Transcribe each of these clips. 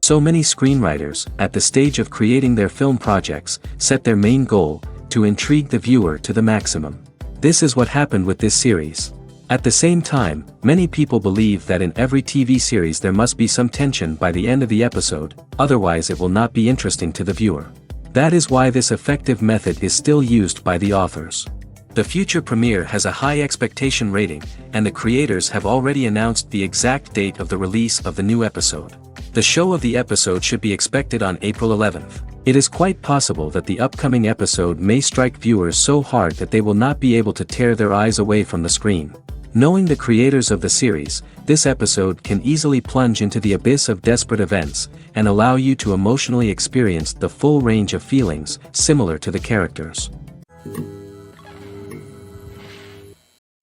So many screenwriters, at the stage of creating their film projects, set their main goal, to intrigue the viewer to the maximum. This is what happened with this series. At the same time, many people believe that in every TV series there must be some tension by the end of the episode, otherwise it will not be interesting to the viewer. That is why this effective method is still used by the authors. The future premiere has a high expectation rating, and the creators have already announced the exact date of the release of the new episode. The show of the episode should be expected on April 11th. It is quite possible that the upcoming episode may strike viewers so hard that they will not be able to tear their eyes away from the screen. Knowing the creators of the series, this episode can easily plunge into the abyss of desperate events, and allow you to emotionally experience the full range of feelings, similar to the characters.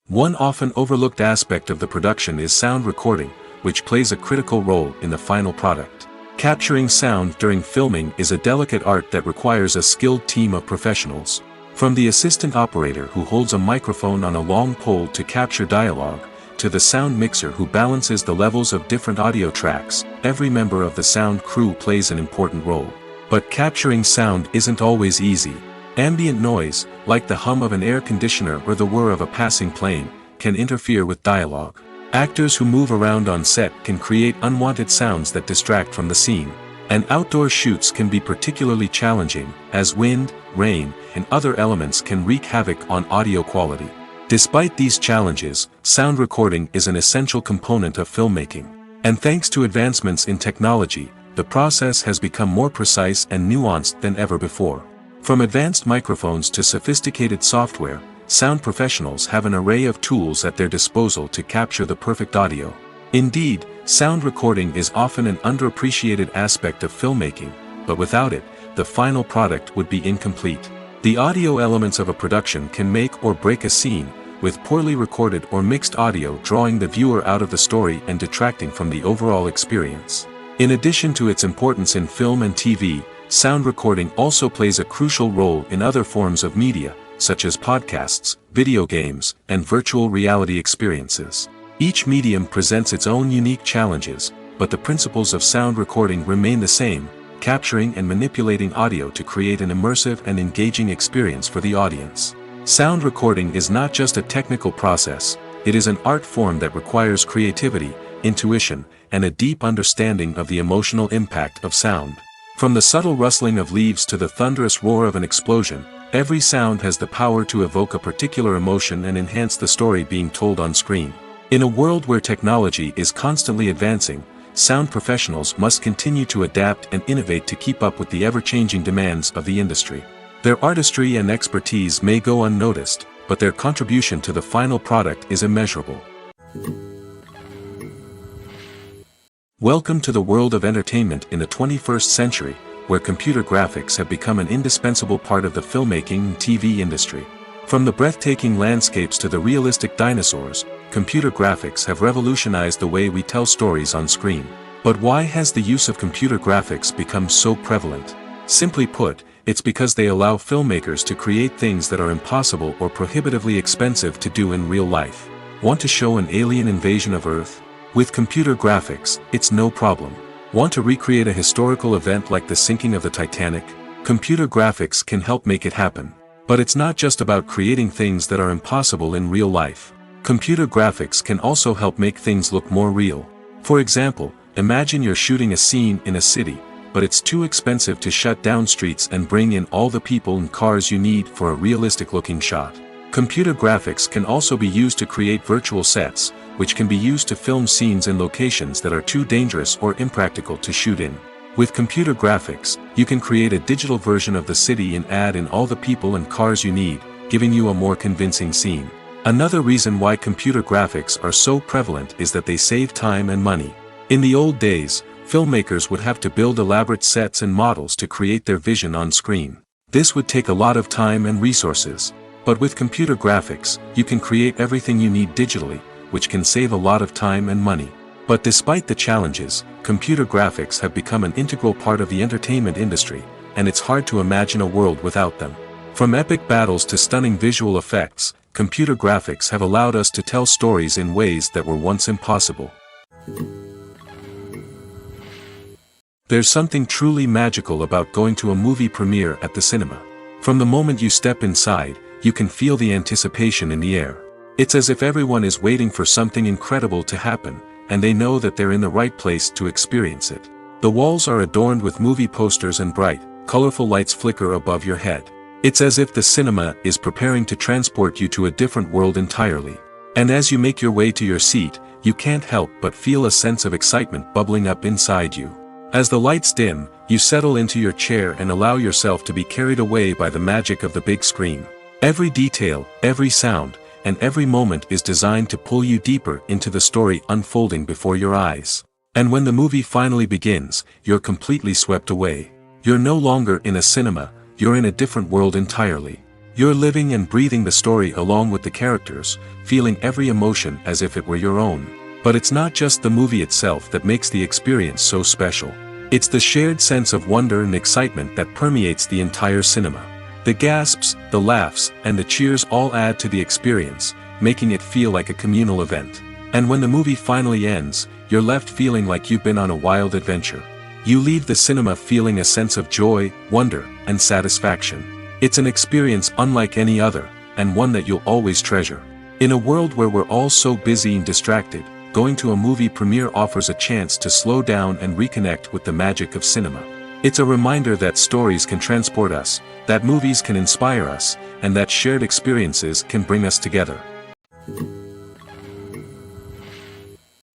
One often overlooked aspect of the production is sound recording, which plays a critical role in the final product. Capturing sound during filming is a delicate art that requires a skilled team of professionals. From the assistant operator who holds a microphone on a long pole to capture dialogue, to the sound mixer who balances the levels of different audio tracks, every member of the sound crew plays an important role. But capturing sound isn't always easy. Ambient noise, like the hum of an air conditioner or the whir of a passing plane, can interfere with dialogue. Actors who move around on set can create unwanted sounds that distract from the scene. And outdoor shoots can be particularly challenging, as wind, rain, and other elements can wreak havoc on audio quality. Despite these challenges, sound recording is an essential component of filmmaking. And thanks to advancements in technology, the process has become more precise and nuanced than ever before. From advanced microphones to sophisticated software, sound professionals have an array of tools at their disposal to capture the perfect audio. Indeed, sound recording is often an underappreciated aspect of filmmaking, but without it, the final product would be incomplete. The audio elements of a production can make or break a scene, with poorly recorded or mixed audio drawing the viewer out of the story and detracting from the overall experience. In addition to its importance in film and TV, sound recording also plays a crucial role in other forms of media, such as podcasts, video games, and virtual reality experiences. Each medium presents its own unique challenges, but the principles of sound recording remain the same, capturing and manipulating audio to create an immersive and engaging experience for the audience. Sound recording is not just a technical process, it is an art form that requires creativity, intuition, and a deep understanding of the emotional impact of sound. From the subtle rustling of leaves to the thunderous roar of an explosion, every sound has the power to evoke a particular emotion and enhance the story being told on screen. In a world where technology is constantly advancing, sound professionals must continue to adapt and innovate to keep up with the ever-changing demands of the industry. Their artistry and expertise may go unnoticed, but their contribution to the final product is immeasurable. Welcome to the world of entertainment in the 21st century, where computer graphics have become an indispensable part of the filmmaking and TV industry. From the breathtaking landscapes to the realistic dinosaurs, computer graphics have revolutionized the way we tell stories on screen. But why has the use of computer graphics become so prevalent? Simply put, it's because they allow filmmakers to create things that are impossible or prohibitively expensive to do in real life. Want to show an alien invasion of Earth? With computer graphics, it's no problem. Want to recreate a historical event like the sinking of the Titanic? Computer graphics can help make it happen. But it's not just about creating things that are impossible in real life. Computer graphics can also help make things look more real. For example, imagine you're shooting a scene in a city, but it's too expensive to shut down streets and bring in all the people and cars you need for a realistic-looking shot. Computer graphics can also be used to create virtual sets, which can be used to film scenes in locations that are too dangerous or impractical to shoot in. With computer graphics, you can create a digital version of the city and add in all the people and cars you need, giving you a more convincing scene. Another reason why computer graphics are so prevalent is that they save time and money. In the old days, filmmakers would have to build elaborate sets and models to create their vision on screen. This would take a lot of time and resources. But with computer graphics, you can create everything you need digitally, which can save a lot of time and money. But despite the challenges, computer graphics have become an integral part of the entertainment industry, and it's hard to imagine a world without them. From epic battles to stunning visual effects, computer graphics have allowed us to tell stories in ways that were once impossible. There's something truly magical about going to a movie premiere at the cinema. From the moment you step inside, you can feel the anticipation in the air. It's as if everyone is waiting for something incredible to happen, and they know that they're in the right place to experience it. The walls are adorned with movie posters and bright, colorful lights flicker above your head. It's as if the cinema is preparing to transport you to a different world entirely. And as you make your way to your seat, you can't help but feel a sense of excitement bubbling up inside you. As the lights dim, you settle into your chair and allow yourself to be carried away by the magic of the big screen. Every detail, every sound, and every moment is designed to pull you deeper into the story unfolding before your eyes. And when the movie finally begins, you're completely swept away. You're no longer in a cinema, you're in a different world entirely. You're living and breathing the story along with the characters, feeling every emotion as if it were your own. But it's not just the movie itself that makes the experience so special. It's the shared sense of wonder and excitement that permeates the entire cinema. The gasps, the laughs, and the cheers all add to the experience, making it feel like a communal event. And when the movie finally ends, you're left feeling like you've been on a wild adventure. You leave the cinema feeling a sense of joy, wonder, and satisfaction. It's an experience unlike any other, and one that you'll always treasure. In a world where we're all so busy and distracted, going to a movie premiere offers a chance to slow down and reconnect with the magic of cinema. It's a reminder that stories can transport us, that movies can inspire us, and that shared experiences can bring us together.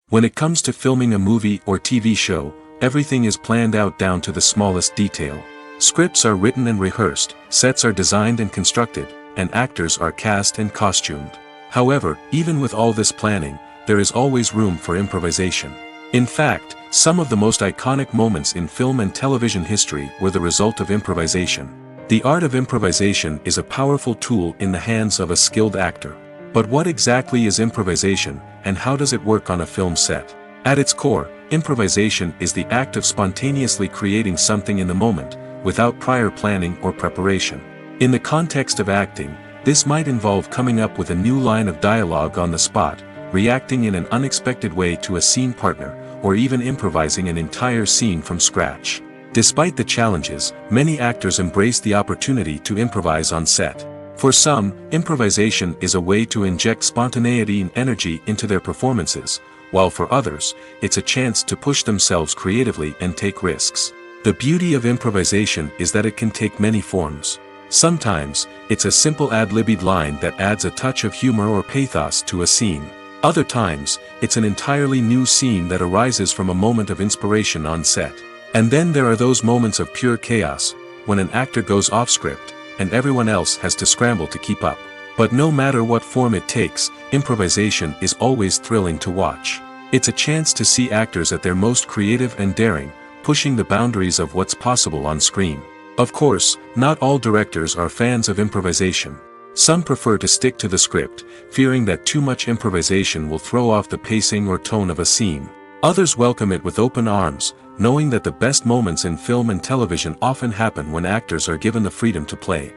When it comes to filming a movie or TV show, everything is planned out down to the smallest detail. Scripts are written and rehearsed, sets are designed and constructed, and actors are cast and costumed. However, even with all this planning, there is always room for improvisation. In fact, some of the most iconic moments in film and television history were the result of improvisation. The art of improvisation is a powerful tool in the hands of a skilled actor. But what exactly is improvisation, and how does it work on a film set? At its core, improvisation is the act of spontaneously creating something in the moment, without prior planning or preparation. In the context of acting, this might involve coming up with a new line of dialogue on the spot, reacting in an unexpected way to a scene partner, or even improvising an entire scene from scratch. Despite the challenges, many actors embrace the opportunity to improvise on set. For some, improvisation is a way to inject spontaneity and energy into their performances, while for others, it's a chance to push themselves creatively and take risks. The beauty of improvisation is that it can take many forms. Sometimes, it's a simple ad-libbed line that adds a touch of humor or pathos to a scene. Other times, it's an entirely new scene that arises from a moment of inspiration on set. And then there are those moments of pure chaos, when an actor goes off script, and everyone else has to scramble to keep up. But no matter what form it takes, improvisation is always thrilling to watch. It's a chance to see actors at their most creative and daring, pushing the boundaries of what's possible on screen. Of course, not all directors are fans of improvisation. Some prefer to stick to the script, fearing that too much improvisation will throw off the pacing or tone of a scene. Others welcome it with open arms, knowing that the best moments in film and television often happen when actors are given the freedom to play.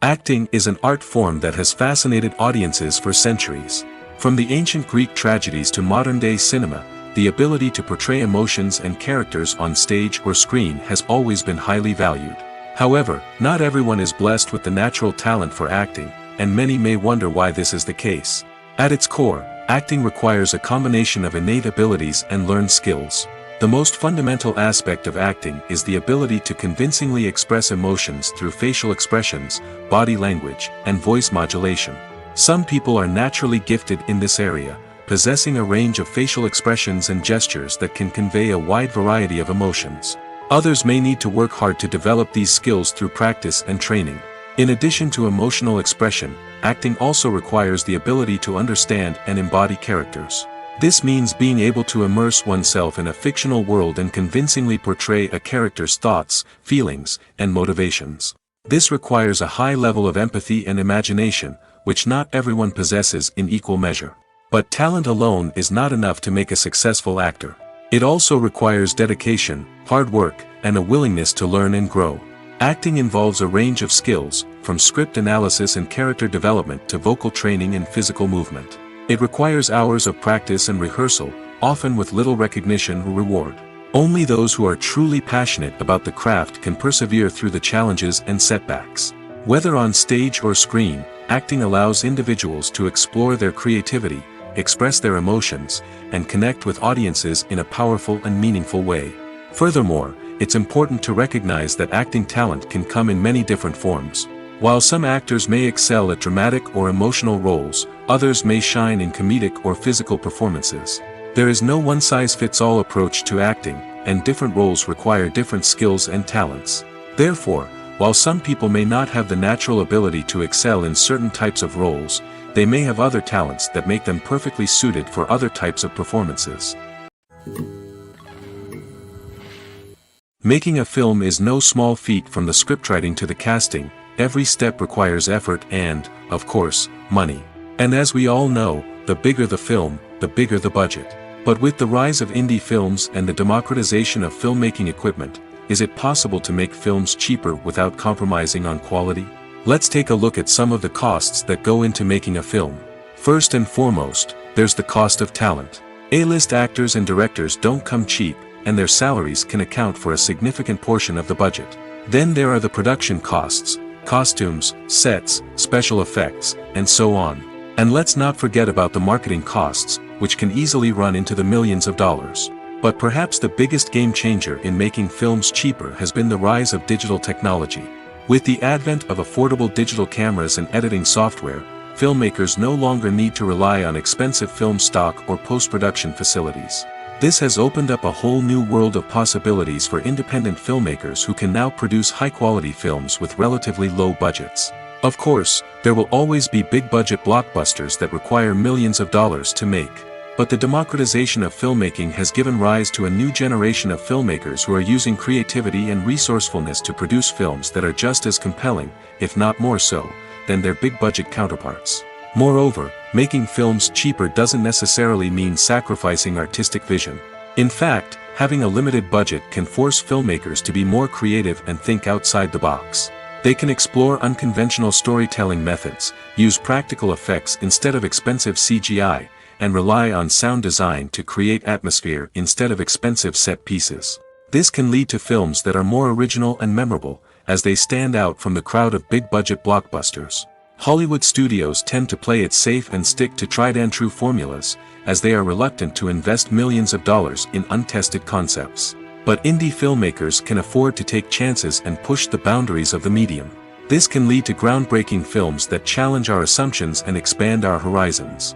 Acting is an art form that has fascinated audiences for centuries. From the ancient Greek tragedies to modern-day cinema, the ability to portray emotions and characters on stage or screen has always been highly valued. However, not everyone is blessed with the natural talent for acting, and many may wonder why this is the case. At its core, acting requires a combination of innate abilities and learned skills. The most fundamental aspect of acting is the ability to convincingly express emotions through facial expressions, body language, and voice modulation. Some people are naturally gifted in this area, possessing a range of facial expressions and gestures that can convey a wide variety of emotions. Others may need to work hard to develop these skills through practice and training. In addition to emotional expression, acting also requires the ability to understand and embody characters. This means being able to immerse oneself in a fictional world and convincingly portray a character's thoughts, feelings, and motivations. This requires a high level of empathy and imagination, which not everyone possesses in equal measure. But talent alone is not enough to make a successful actor. It also requires dedication, hard work, and a willingness to learn and grow. Acting involves a range of skills, from script analysis and character development to vocal training and physical movement. It requires hours of practice and rehearsal, often with little recognition or reward. Only those who are truly passionate about the craft can persevere through the challenges and setbacks. Whether on stage or screen, acting allows individuals to explore their creativity, express their emotions, and connect with audiences in a powerful and meaningful way. Furthermore, it's important to recognize that acting talent can come in many different forms. While some actors may excel at dramatic or emotional roles, others may shine in comedic or physical performances. There is no one-size-fits-all approach to acting, and different roles require different skills and talents. Therefore, while some people may not have the natural ability to excel in certain types of roles, they may have other talents that make them perfectly suited for other types of performances. Making a film is no small feat. From the scriptwriting to the casting, every step requires effort and, of course, money. And as we all know, the bigger the film, the bigger the budget. But with the rise of indie films and the democratization of filmmaking equipment, is it possible to make films cheaper without compromising on quality? Let's take a look at some of the costs that go into making a film. First and foremost, there's the cost of talent. A-list actors and directors don't come cheap, and their salaries can account for a significant portion of the budget. Then there are the production costs, costumes, sets, special effects, and so on. And let's not forget about the marketing costs, which can easily run into the millions of dollars. But perhaps the biggest game changer in making films cheaper has been the rise of digital technology. With the advent of affordable digital cameras and editing software, filmmakers no longer need to rely on expensive film stock or post-production facilities. This has opened up a whole new world of possibilities for independent filmmakers who can now produce high-quality films with relatively low budgets. Of course, there will always be big-budget blockbusters that require millions of dollars to make. But the democratization of filmmaking has given rise to a new generation of filmmakers who are using creativity and resourcefulness to produce films that are just as compelling, if not more so, than their big-budget counterparts. Moreover, making films cheaper doesn't necessarily mean sacrificing artistic vision. In fact, having a limited budget can force filmmakers to be more creative and think outside the box. They can explore unconventional storytelling methods, use practical effects instead of expensive CGI, and rely on sound design to create atmosphere instead of expensive set pieces. This can lead to films that are more original and memorable, as they stand out from the crowd of big-budget blockbusters. Hollywood studios tend to play it safe and stick to tried-and-true formulas, as they are reluctant to invest millions of dollars in untested concepts. But indie filmmakers can afford to take chances and push the boundaries of the medium. This can lead to groundbreaking films that challenge our assumptions and expand our horizons.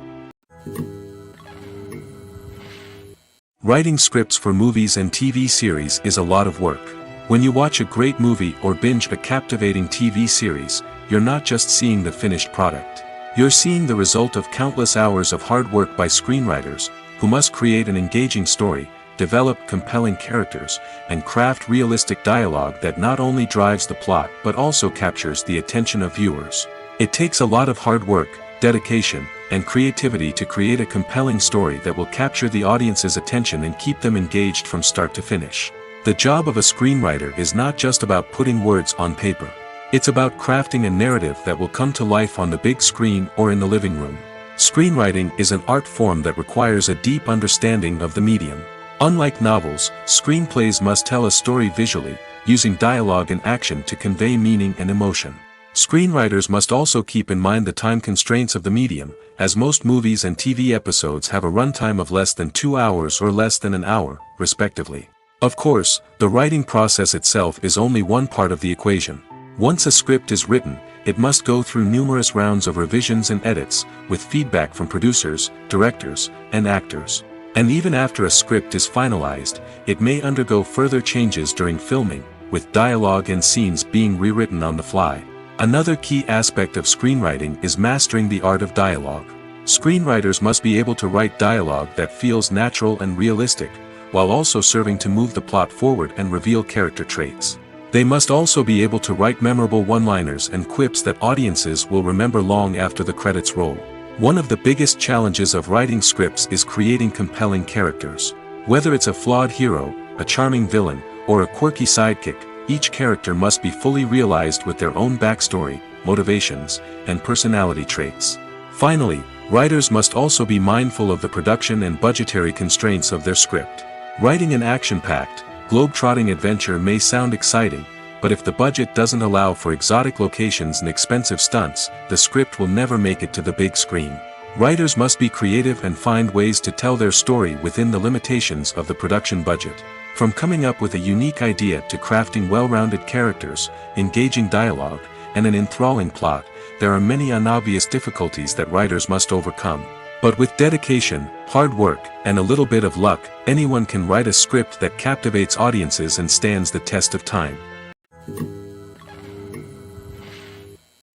Writing scripts for movies and TV series is a lot of work. When you watch a great movie or binge a captivating TV series, you're not just seeing the finished product. You're seeing the result of countless hours of hard work by screenwriters, who must create an engaging story, develop compelling characters, and craft realistic dialogue that not only drives the plot but also captures the attention of viewers. It takes a lot of hard work, dedication, and creativity to create a compelling story that will capture the audience's attention and keep them engaged from start to finish. The job of a screenwriter is not just about putting words on paper. It's about crafting a narrative that will come to life on the big screen or in the living room. Screenwriting is an art form that requires a deep understanding of the medium. Unlike novels, screenplays must tell a story visually, using dialogue and action to convey meaning and emotion. Screenwriters must also keep in mind the time constraints of the medium, as most movies and TV episodes have a runtime of less than 2 hours or less than an hour, respectively. Of course, the writing process itself is only one part of the equation. Once a script is written, it must go through numerous rounds of revisions and edits, with feedback from producers, directors, and actors. And even after a script is finalized, it may undergo further changes during filming, with dialogue and scenes being rewritten on the fly. Another key aspect of screenwriting is mastering the art of dialogue. Screenwriters must be able to write dialogue that feels natural and realistic, while also serving to move the plot forward and reveal character traits. They must also be able to write memorable one-liners and quips that audiences will remember long after the credits roll. One of the biggest challenges of writing scripts is creating compelling characters. Whether it's a flawed hero, a charming villain, or a quirky sidekick, each character must be fully realized with their own backstory, motivations, and personality traits. Finally, writers must also be mindful of the production and budgetary constraints of their script. Writing an action-packed, globe-trotting adventure may sound exciting, but if the budget doesn't allow for exotic locations and expensive stunts, the script will never make it to the big screen. Writers must be creative and find ways to tell their story within the limitations of the production budget. From coming up with a unique idea to crafting well-rounded characters, engaging dialogue, and an enthralling plot, there are many unobvious difficulties that writers must overcome. But with dedication, hard work, and a little bit of luck, anyone can write a script that captivates audiences and stands the test of time.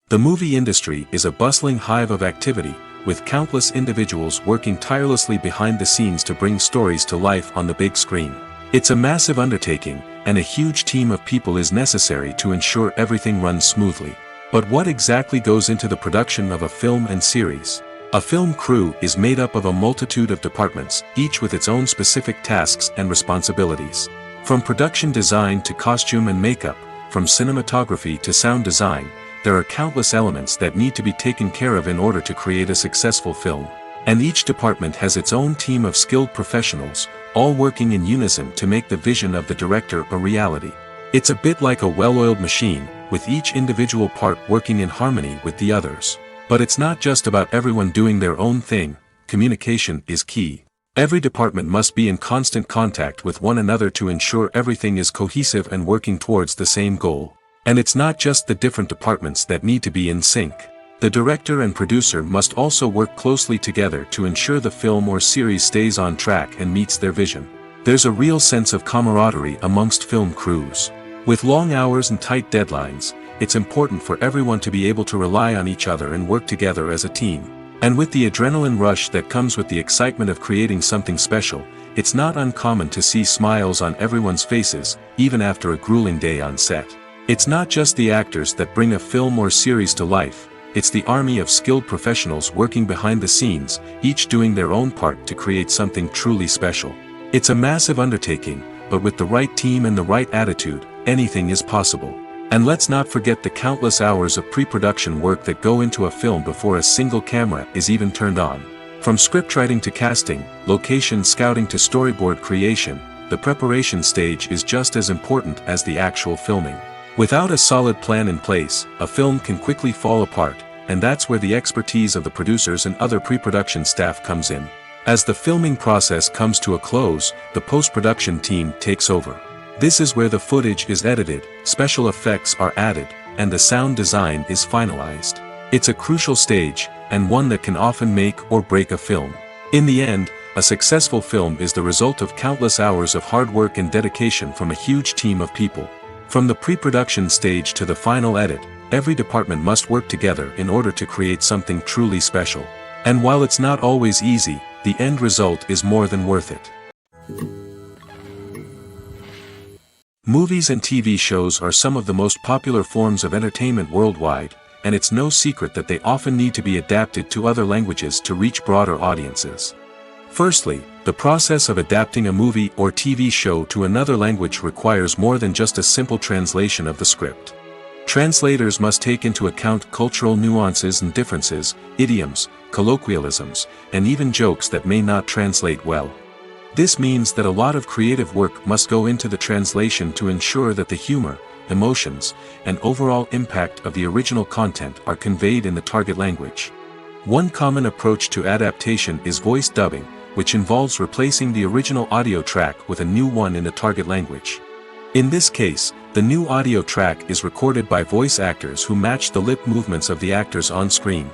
The movie industry is a bustling hive of activity, with countless individuals working tirelessly behind the scenes to bring stories to life on the big screen. It's a massive undertaking, and a huge team of people is necessary to ensure everything runs smoothly. But what exactly goes into the production of a film and series? A film crew is made up of a multitude of departments, each with its own specific tasks and responsibilities. From production design to costume and makeup, from cinematography to sound design, there are countless elements that need to be taken care of in order to create a successful film. And each department has its own team of skilled professionals, all working in unison to make the vision of the director a reality. It's a bit like a well-oiled machine, with each individual part working in harmony with the others. But it's not just about everyone doing their own thing. Communication is key. Every department must be in constant contact with one another to ensure everything is cohesive and working towards the same goal. And it's not just the different departments that need to be in sync. The director and producer must also work closely together to ensure the film or series stays on track and meets their vision. There's a real sense of camaraderie amongst film crews. With long hours and tight deadlines, it's important for everyone to be able to rely on each other and work together as a team. And with the adrenaline rush that comes with the excitement of creating something special, it's not uncommon to see smiles on everyone's faces, even after a grueling day on set. It's not just the actors that bring a film or series to life, it's the army of skilled professionals working behind the scenes, each doing their own part to create something truly special. It's a massive undertaking, but with the right team and the right attitude, anything is possible. And let's not forget the countless hours of pre-production work that go into a film before a single camera is even turned on. From scriptwriting to casting, location scouting to storyboard creation, the preparation stage is just as important as the actual filming. Without a solid plan in place, a film can quickly fall apart, and that's where the expertise of the producers and other pre-production staff comes in. As the filming process comes to a close, the post-production team takes over. This is where the footage is edited, special effects are added, and the sound design is finalized. It's a crucial stage, and one that can often make or break a film. In the end, a successful film is the result of countless hours of hard work and dedication from a huge team of people. From the pre-production stage to the final edit, every department must work together in order to create something truly special. And while it's not always easy, the end result is more than worth it. Movies and TV shows are some of the most popular forms of entertainment worldwide, and it's no secret that they often need to be adapted to other languages to reach broader audiences. Firstly, the process of adapting a movie or TV show to another language requires more than just a simple translation of the script. Translators must take into account cultural nuances and differences, idioms, colloquialisms, and even jokes that may not translate well. This means that a lot of creative work must go into the translation to ensure that the humor, emotions, and overall impact of the original content are conveyed in the target language. One common approach to adaptation is voice dubbing, which involves replacing the original audio track with a new one in the target language. In this case, the new audio track is recorded by voice actors who match the lip movements of the actors on screen.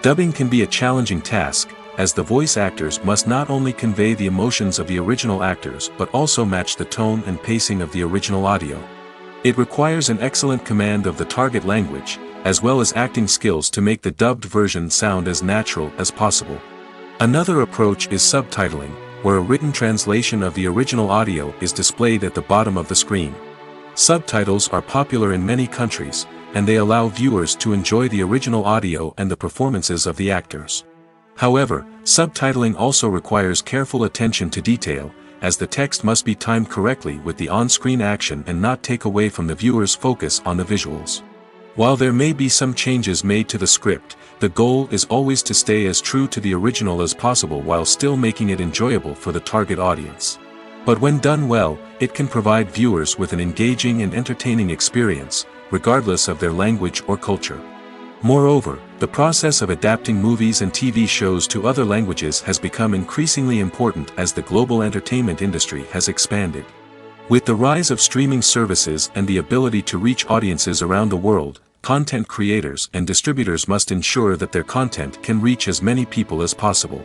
Dubbing can be a challenging task, as the voice actors must not only convey the emotions of the original actors but also match the tone and pacing of the original audio. It requires an excellent command of the target language, as well as acting skills to make the dubbed version sound as natural as possible. Another approach is subtitling, where a written translation of the original audio is displayed at the bottom of the screen. Subtitles are popular in many countries, and they allow viewers to enjoy the original audio and the performances of the actors. However, subtitling also requires careful attention to detail, as the text must be timed correctly with the on-screen action and not take away from the viewer's focus on the visuals. While there may be some changes made to the script, The goal is always to stay as true to the original as possible while still making it enjoyable for the target audience. But when done well, it can provide viewers with an engaging and entertaining experience, regardless of their language or culture. Moreover, the process of adapting movies and TV shows to other languages has become increasingly important as the global entertainment industry has expanded. With the rise of streaming services and the ability to reach audiences around the world, content creators and distributors must ensure that their content can reach as many people as possible.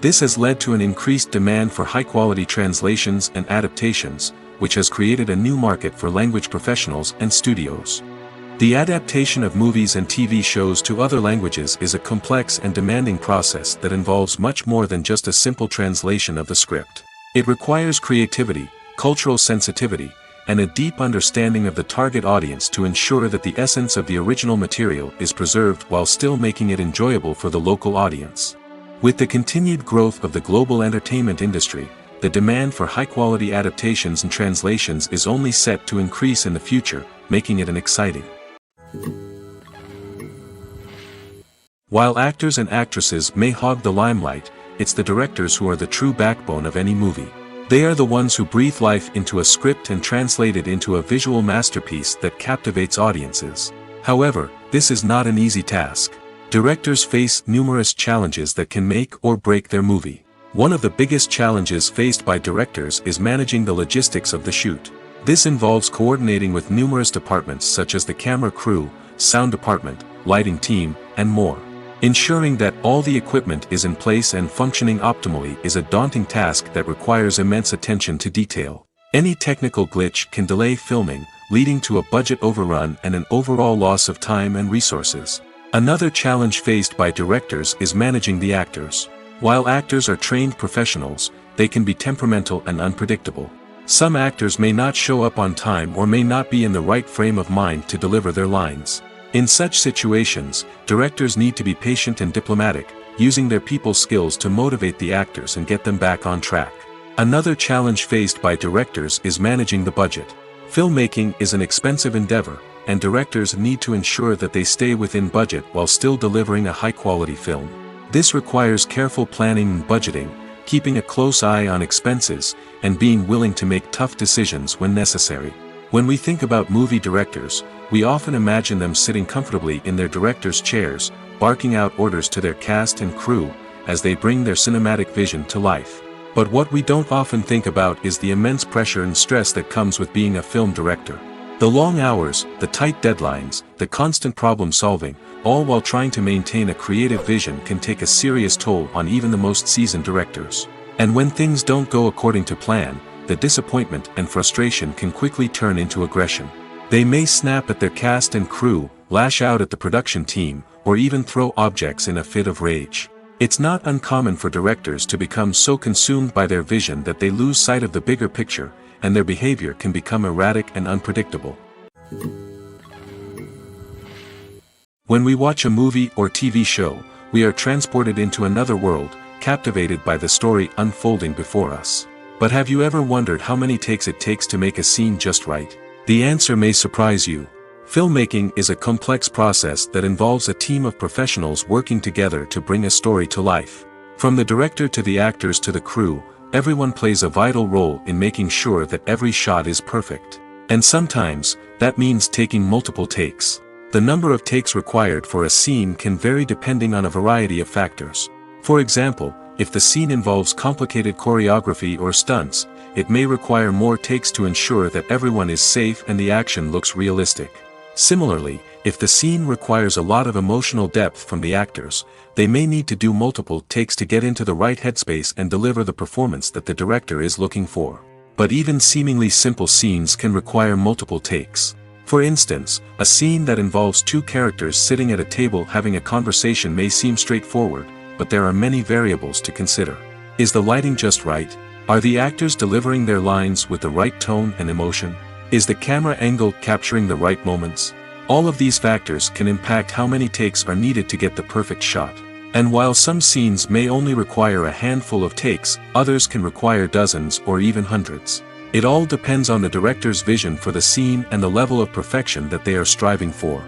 This has led to an increased demand for high-quality translations and adaptations, which has created a new market for language professionals and studios. The adaptation of movies and TV shows to other languages is a complex and demanding process that involves much more than just a simple translation of the script. It requires creativity, cultural sensitivity, and a deep understanding of the target audience to ensure that the essence of the original material is preserved while still making it enjoyable for the local audience. With the continued growth of the global entertainment industry, the demand for high-quality adaptations and translations is only set to increase in the future, making it an exciting. While actors and actresses may hog the limelight, it's the directors who are the true backbone of any movie. They are the ones who breathe life into a script and translate it into a visual masterpiece that captivates audiences. However, this is not an easy task. Directors face numerous challenges that can make or break their movie. One of the biggest challenges faced by directors is managing the logistics of the shoot. This involves coordinating with numerous departments such as the camera crew, sound department, lighting team, and more. Ensuring that all the equipment is in place and functioning optimally is a daunting task that requires immense attention to detail. Any technical glitch can delay filming, leading to a budget overrun and an overall loss of time and resources. Another challenge faced by directors is managing the actors. While actors are trained professionals, they can be temperamental and unpredictable. Some actors may not show up on time or may not be in the right frame of mind to deliver their lines. In such situations, directors need to be patient and diplomatic, using their people skills to motivate the actors and get them back on track. Another challenge faced by directors is managing the budget. Filmmaking is an expensive endeavor, and directors need to ensure that they stay within budget while still delivering a high-quality film. This requires careful planning and budgeting, keeping a close eye on expenses, and being willing to make tough decisions when necessary. When we think about movie directors, we often imagine them sitting comfortably in their director's chairs, barking out orders to their cast and crew, as they bring their cinematic vision to life. But what we don't often think about is the immense pressure and stress that comes with being a film director. The long hours, the tight deadlines, the constant problem solving, all while trying to maintain a creative vision can take a serious toll on even the most seasoned directors. And when things don't go according to plan, the disappointment and frustration can quickly turn into aggression. They may snap at their cast and crew, lash out at the production team, or even throw objects in a fit of rage. It's not uncommon for directors to become so consumed by their vision that they lose sight of the bigger picture, and their behavior can become erratic and unpredictable. When we watch a movie or TV show, we are transported into another world, captivated by the story unfolding before us. But have you ever wondered how many takes it takes to make a scene just right? The answer may surprise you. Filmmaking is a complex process that involves a team of professionals working together to bring a story to life. From the director to the actors to the crew, everyone plays a vital role in making sure that every shot is perfect. And sometimes, that means taking multiple takes. The number of takes required for a scene can vary depending on a variety of factors. For example, if the scene involves complicated choreography or stunts, it may require more takes to ensure that everyone is safe and the action looks realistic. Similarly, if the scene requires a lot of emotional depth from the actors, they may need to do multiple takes to get into the right headspace and deliver the performance that the director is looking for. But even seemingly simple scenes can require multiple takes. For instance, a scene that involves two characters sitting at a table having a conversation may seem straightforward, but there are many variables to consider. Is the lighting just right? Are the actors delivering their lines with the right tone and emotion? Is the camera angle capturing the right moments? All of these factors can impact how many takes are needed to get the perfect shot. And while some scenes may only require a handful of takes, others can require dozens or even hundreds. It all depends on the director's vision for the scene and the level of perfection that they are striving for.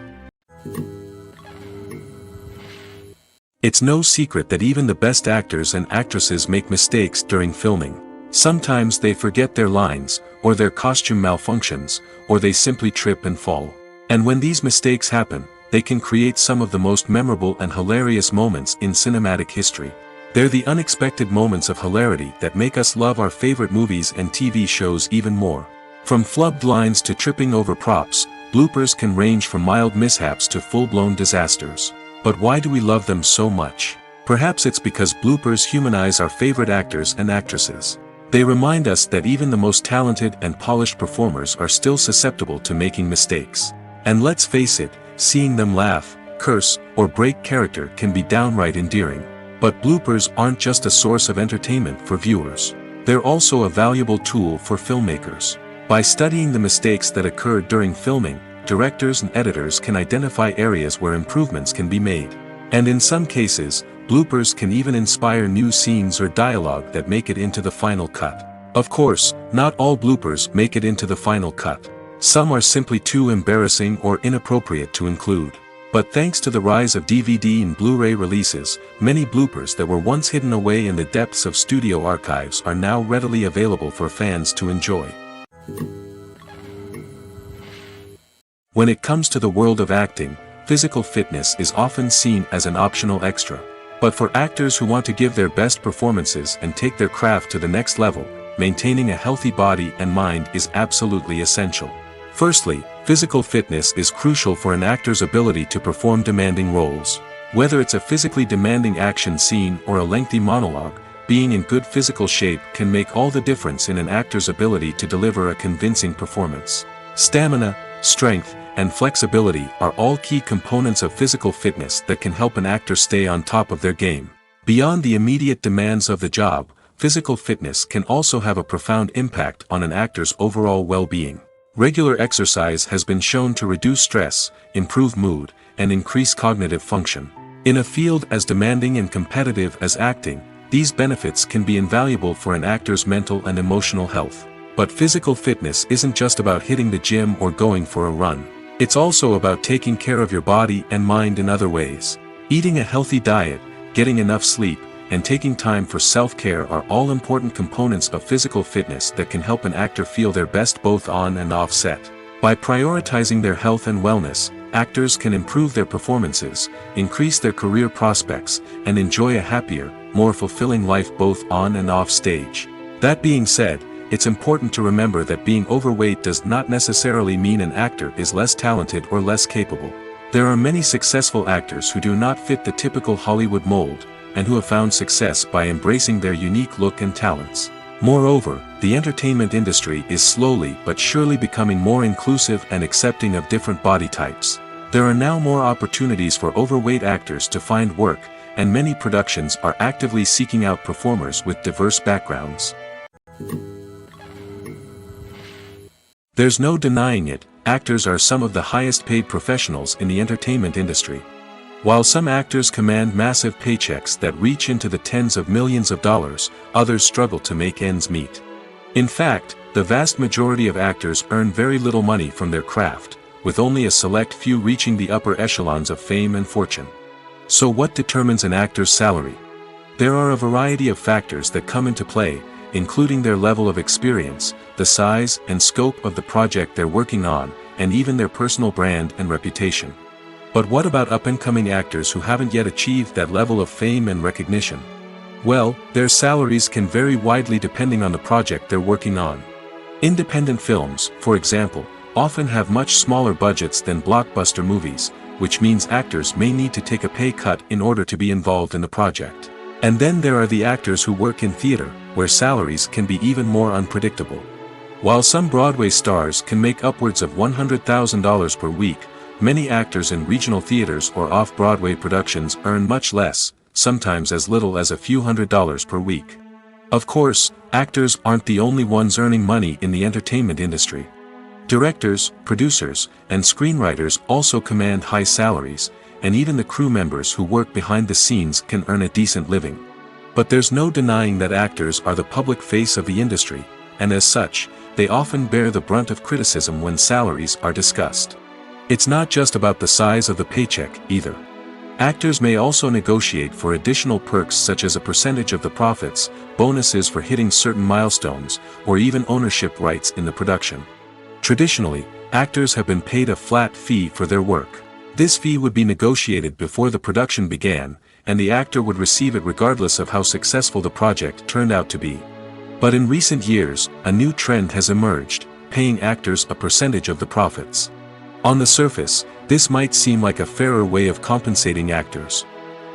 It's no secret that even the best actors and actresses make mistakes during filming. Sometimes they forget their lines, or their costume malfunctions, or they simply trip and fall. And when these mistakes happen, they can create some of the most memorable and hilarious moments in cinematic history. They're the unexpected moments of hilarity that make us love our favorite movies and TV shows even more. From flubbed lines to tripping over props, bloopers can range from mild mishaps to full-blown disasters. But why do we love them so much? Perhaps it's because bloopers humanize our favorite actors and actresses. They remind us that even the most talented and polished performers are still susceptible to making mistakes. And let's face it, seeing them laugh, curse, or break character can be downright endearing. But bloopers aren't just a source of entertainment for viewers. They're also a valuable tool for filmmakers. By studying the mistakes that occurred during filming, directors and editors can identify areas where improvements can be made. And in some cases, bloopers can even inspire new scenes or dialogue that make it into the final cut. Of course, not all bloopers make it into the final cut. Some are simply too embarrassing or inappropriate to include. But thanks to the rise of DVD and Blu-ray releases, many bloopers that were once hidden away in the depths of studio archives are now readily available for fans to enjoy. When it comes to the world of acting, physical fitness is often seen as an optional extra. But for actors who want to give their best performances and take their craft to the next level, maintaining a healthy body and mind is absolutely essential. Firstly, physical fitness is crucial for an actor's ability to perform demanding roles. Whether it's a physically demanding action scene or a lengthy monologue, being in good physical shape can make all the difference in an actor's ability to deliver a convincing performance. Stamina, strength, and flexibility are all key components of physical fitness that can help an actor stay on top of their game. Beyond the immediate demands of the job, physical fitness can also have a profound impact on an actor's overall well-being. Regular exercise has been shown to reduce stress, improve mood, and increase cognitive function. In a field as demanding and competitive as acting, these benefits can be invaluable for an actor's mental and emotional health. But physical fitness isn't just about hitting the gym or going for a run. It's also about taking care of your body and mind in other ways. Eating a healthy diet, getting enough sleep, and taking time for self-care are all important components of physical fitness that can help an actor feel their best both on and off set. By prioritizing their health and wellness, actors can improve their performances, increase their career prospects, and enjoy a happier, more fulfilling life both on and off stage. That being said, it's important to remember that being overweight does not necessarily mean an actor is less talented or less capable. There are many successful actors who do not fit the typical Hollywood mold, and who have found success by embracing their unique look and talents. Moreover, the entertainment industry is slowly but surely becoming more inclusive and accepting of different body types. There are now more opportunities for overweight actors to find work, and many productions are actively seeking out performers with diverse backgrounds. There's no denying it, actors are some of the highest paid professionals in the entertainment industry. While some actors command massive paychecks that reach into the tens of millions of dollars, others struggle to make ends meet. In fact, the vast majority of actors earn very little money from their craft, with only a select few reaching the upper echelons of fame and fortune. So what determines an actor's salary? There are a variety of factors that come into play, including their level of experience, the size and scope of the project they're working on, and even their personal brand and reputation. But what about up-and-coming actors who haven't yet achieved that level of fame and recognition? Well, their salaries can vary widely depending on the project they're working on. Independent films, for example, often have much smaller budgets than blockbuster movies, which means actors may need to take a pay cut in order to be involved in the project. And then there are the actors who work in theater, where salaries can be even more unpredictable. While some Broadway stars can make upwards of $100,000 per week, many actors in regional theaters or off-Broadway productions earn much less, sometimes as little as a few $100s per week. Of course, actors aren't the only ones earning money in the entertainment industry. Directors, producers, and screenwriters also command high salaries, and even the crew members who work behind the scenes can earn a decent living. But there's no denying that actors are the public face of the industry, and as such, they often bear the brunt of criticism when salaries are discussed. It's not just about the size of the paycheck, either. Actors may also negotiate for additional perks such as a percentage of the profits, bonuses for hitting certain milestones, or even ownership rights in the production. Traditionally, actors have been paid a flat fee for their work. This fee would be negotiated before the production began, and the actor would receive it regardless of how successful the project turned out to be. But in recent years, a new trend has emerged, paying actors a percentage of the profits. On the surface, this might seem like a fairer way of compensating actors.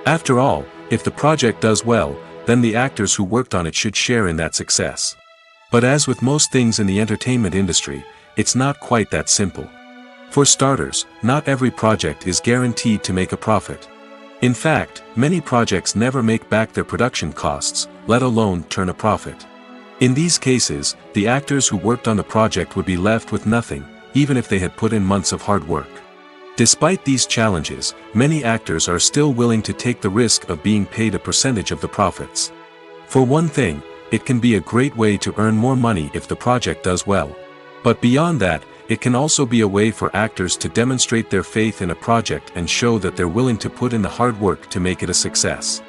After all, if the project does well, then the actors who worked on it should share in that success. But as with most things in the entertainment industry, it's not quite that simple. For starters, not every project is guaranteed to make a profit. In fact, many projects never make back their production costs, let alone turn a profit. In these cases, the actors who worked on the project would be left with nothing, even if they had put in months of hard work. Despite these challenges, many actors are still willing to take the risk of being paid a percentage of the profits. For one thing, it can be a great way to earn more money if the project does well. But beyond that, it can also be a way for actors to demonstrate their faith in a project and show that they're willing to put in the hard work to make it a success.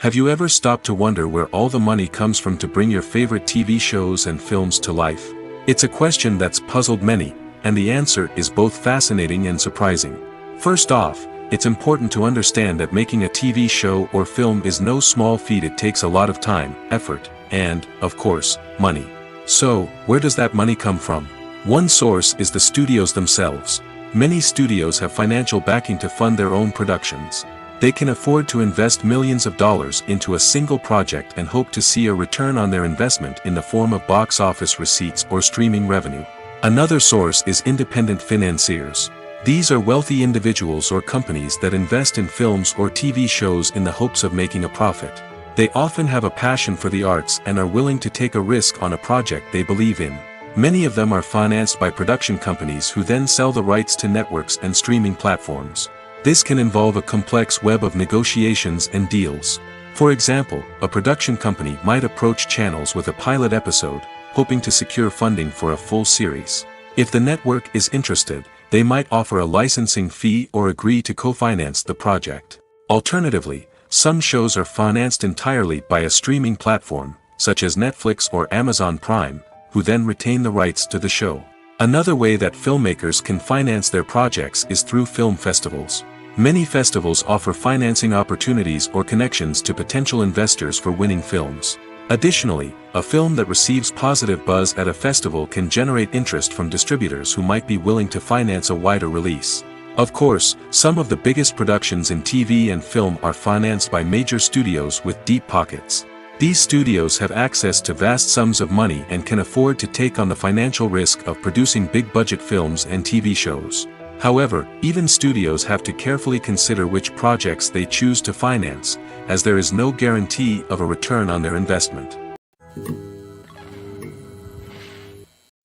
Have you ever stopped to wonder where all the money comes from to bring your favorite TV shows and films to life? It's a question that's puzzled many, and the answer is both fascinating and surprising. First off, it's important to understand that making a TV show or film is no small feat. It takes a lot of time, effort, and, of course, money. So, where does that money come from? One source is the studios themselves. Many studios have financial backing to fund their own productions. They can afford to invest millions of dollars into a single project and hope to see a return on their investment in the form of box office receipts or streaming revenue. Another source is independent financiers. These are wealthy individuals or companies that invest in films or TV shows in the hopes of making a profit. They often have a passion for the arts and are willing to take a risk on a project they believe in. Many of them are financed by production companies who then sell the rights to networks and streaming platforms. This can involve a complex web of negotiations and deals. For example, a production company might approach channels with a pilot episode, hoping to secure funding for a full series. If the network is interested, they might offer a licensing fee or agree to co-finance the project. Alternatively, some shows are financed entirely by a streaming platform, such as Netflix or Amazon Prime, who then retain the rights to the show. Another way that filmmakers can finance their projects is through film festivals. Many festivals offer financing opportunities or connections to potential investors for winning films. Additionally, a film that receives positive buzz at a festival can generate interest from distributors who might be willing to finance a wider release. Of course, some of the biggest productions in TV and film are financed by major studios with deep pockets. These studios have access to vast sums of money and can afford to take on the financial risk of producing big-budget films and TV shows. However, even studios have to carefully consider which projects they choose to finance, as there is no guarantee of a return on their investment.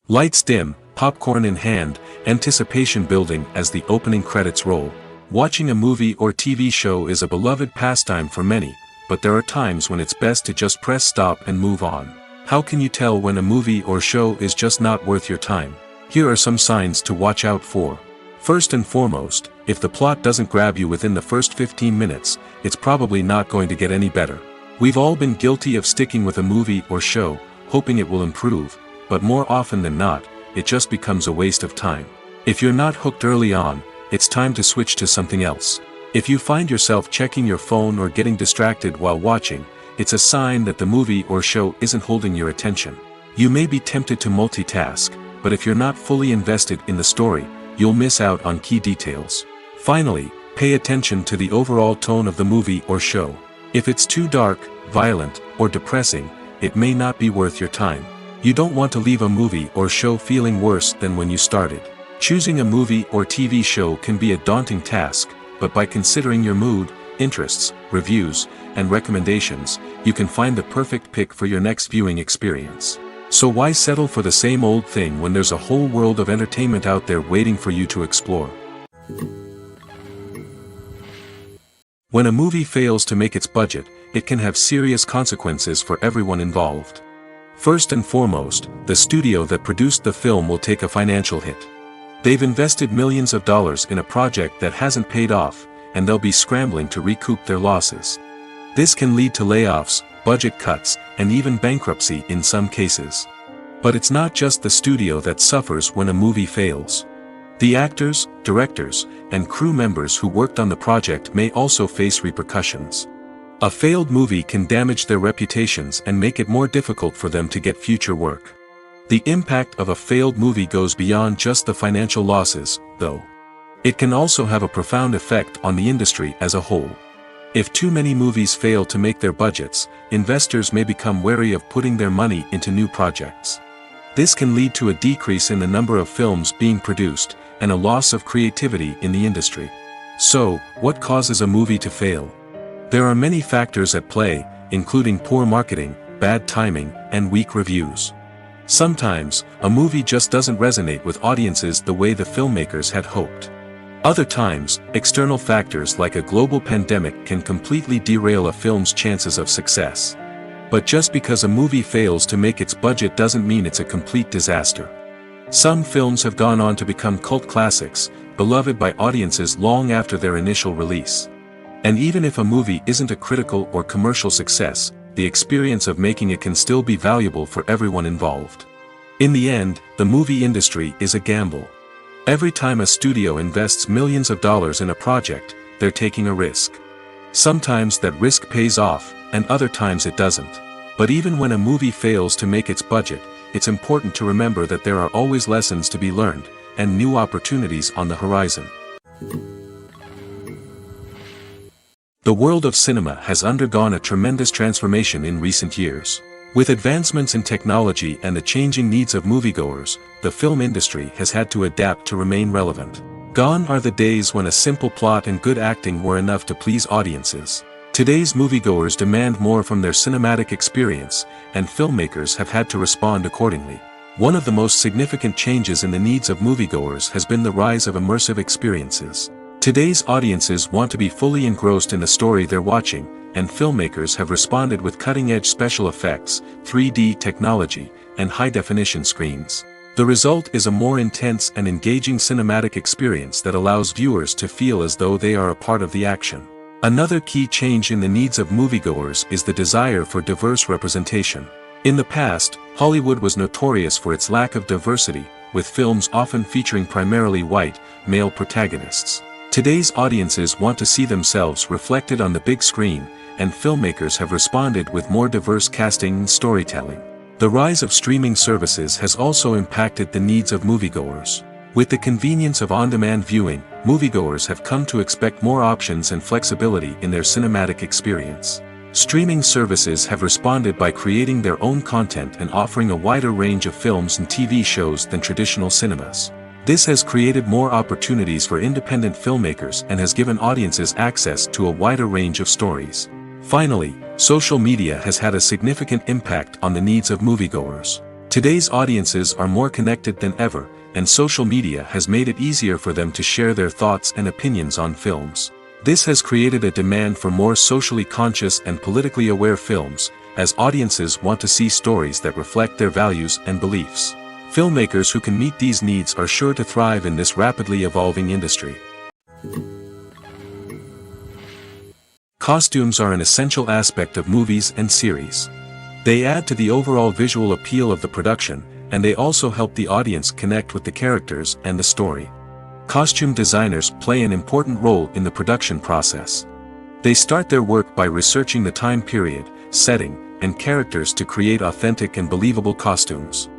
Lights dim, popcorn in hand, anticipation building as the opening credits roll. Watching a movie or TV show is a beloved pastime for many, but there are times when it's best to just press stop and move on. How can you tell when a movie or show is just not worth your time? Here are some signs to watch out for. First and foremost, if the plot doesn't grab you within the first 15 minutes, it's probably not going to get any better. We've all been guilty of sticking with a movie or show, hoping it will improve, but more often than not, it just becomes a waste of time. If you're not hooked early on, it's time to switch to something else. If you find yourself checking your phone or getting distracted while watching, it's a sign that the movie or show isn't holding your attention. You may be tempted to multitask, but if you're not fully invested in the story, you'll miss out on key details. Finally, pay attention to the overall tone of the movie or show. If it's too dark, violent, or depressing, it may not be worth your time. You don't want to leave a movie or show feeling worse than when you started. Choosing a movie or TV show can be a daunting task, but by considering your mood, interests, reviews, and recommendations, you can find the perfect pick for your next viewing experience. So why settle for the same old thing when there's a whole world of entertainment out there waiting for you to explore? When a movie fails to make its budget, it can have serious consequences for everyone involved. First and foremost, the studio that produced the film will take a financial hit. They've invested millions of dollars in a project that hasn't paid off, and they'll be scrambling to recoup their losses. This can lead to layoffs, budget cuts, and even bankruptcy in some cases. But it's not just the studio that suffers when a movie fails. The actors, directors, and crew members who worked on the project may also face repercussions. A failed movie can damage their reputations and make it more difficult for them to get future work. The impact of a failed movie goes beyond just the financial losses, though. It can also have a profound effect on the industry as a whole. If too many movies fail to make their budgets, investors may become wary of putting their money into new projects. This can lead to a decrease in the number of films being produced, and a loss of creativity in the industry. So, what causes a movie to fail? There are many factors at play, including poor marketing, bad timing, and weak reviews. Sometimes, a movie just doesn't resonate with audiences the way the filmmakers had hoped. Other times, external factors like a global pandemic can completely derail a film's chances of success. But just because a movie fails to make its budget doesn't mean it's a complete disaster. Some films have gone on to become cult classics, beloved by audiences long after their initial release. And even if a movie isn't a critical or commercial success, the experience of making it can still be valuable for everyone involved. In the end, the movie industry is a gamble. Every time a studio invests millions of dollars in a project, they're taking a risk. Sometimes that risk pays off, and other times it doesn't. But even when a movie fails to make its budget, it's important to remember that there are always lessons to be learned, and new opportunities on the horizon. The world of cinema has undergone a tremendous transformation in recent years. With advancements in technology and the changing needs of moviegoers, the film industry has had to adapt to remain relevant. Gone are the days when a simple plot and good acting were enough to please audiences. Today's moviegoers demand more from their cinematic experience, and filmmakers have had to respond accordingly. One of the most significant changes in the needs of moviegoers has been the rise of immersive experiences. Today's audiences want to be fully engrossed in the story they're watching, and filmmakers have responded with cutting-edge special effects, 3D technology, and high-definition screens. The result is a more intense and engaging cinematic experience that allows viewers to feel as though they are a part of the action. Another key change in the needs of moviegoers is the desire for diverse representation. In the past, Hollywood was notorious for its lack of diversity, with films often featuring primarily white, male protagonists. Today's audiences want to see themselves reflected on the big screen, and filmmakers have responded with more diverse casting and storytelling. The rise of streaming services has also impacted the needs of moviegoers. With the convenience of on-demand viewing, moviegoers have come to expect more options and flexibility in their cinematic experience. Streaming services have responded by creating their own content and offering a wider range of films and TV shows than traditional cinemas. This has created more opportunities for independent filmmakers and has given audiences access to a wider range of stories. Finally, social media has had a significant impact on the needs of moviegoers. Today's audiences are more connected than ever, and social media has made it easier for them to share their thoughts and opinions on films. This has created a demand for more socially conscious and politically aware films, as audiences want to see stories that reflect their values and beliefs. Filmmakers who can meet these needs are sure to thrive in this rapidly evolving industry. Costumes are an essential aspect of movies and series. They add to the overall visual appeal of the production, and they also help the audience connect with the characters and the story. Costume designers play an important role in the production process. They start their work by researching the time period, setting, and characters to create authentic and believable costumes.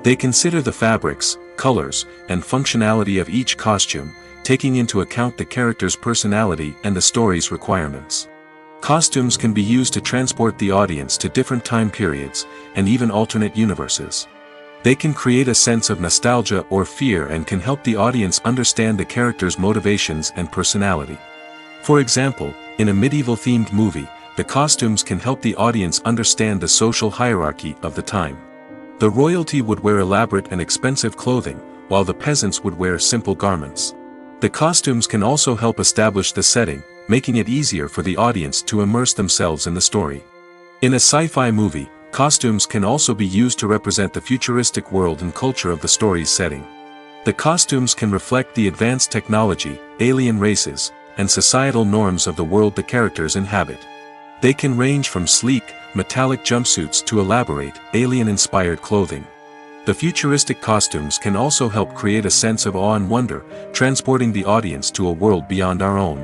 They consider the fabrics, colors, and functionality of each costume, taking into account the character's personality and the story's requirements. Costumes can be used to transport the audience to different time periods, and even alternate universes. They can create a sense of nostalgia or fear and can help the audience understand the character's motivations and personality. For example, in a medieval-themed movie, the costumes can help the audience understand the social hierarchy of the time. The royalty would wear elaborate and expensive clothing, while the peasants would wear simple garments. The costumes can also help establish the setting, making it easier for the audience to immerse themselves in the story. In a sci-fi movie, costumes can also be used to represent the futuristic world and culture of the story's setting. The costumes can reflect the advanced technology, alien races, and societal norms of the world the characters inhabit. They can range from sleek, metallic jumpsuits to elaborate, alien-inspired clothing. The futuristic costumes can also help create a sense of awe and wonder, transporting the audience to a world beyond our own.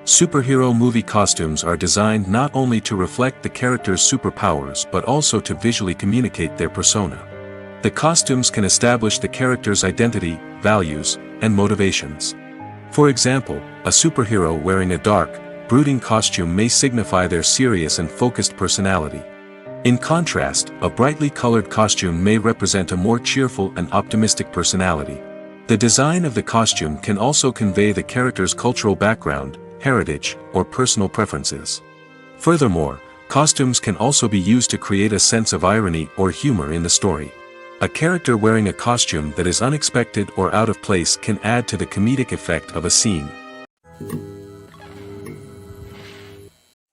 Superhero movie costumes are designed not only to reflect the character's superpowers but also to visually communicate their persona. The costumes can establish the character's identity, values, and motivations. For example, a superhero wearing a dark, brooding costume may signify their serious and focused personality. In contrast, a brightly colored costume may represent a more cheerful and optimistic personality. The design of the costume can also convey the character's cultural background, heritage, or personal preferences. Furthermore, costumes can also be used to create a sense of irony or humor in the story. A character wearing a costume that is unexpected or out of place can add to the comedic effect of a scene.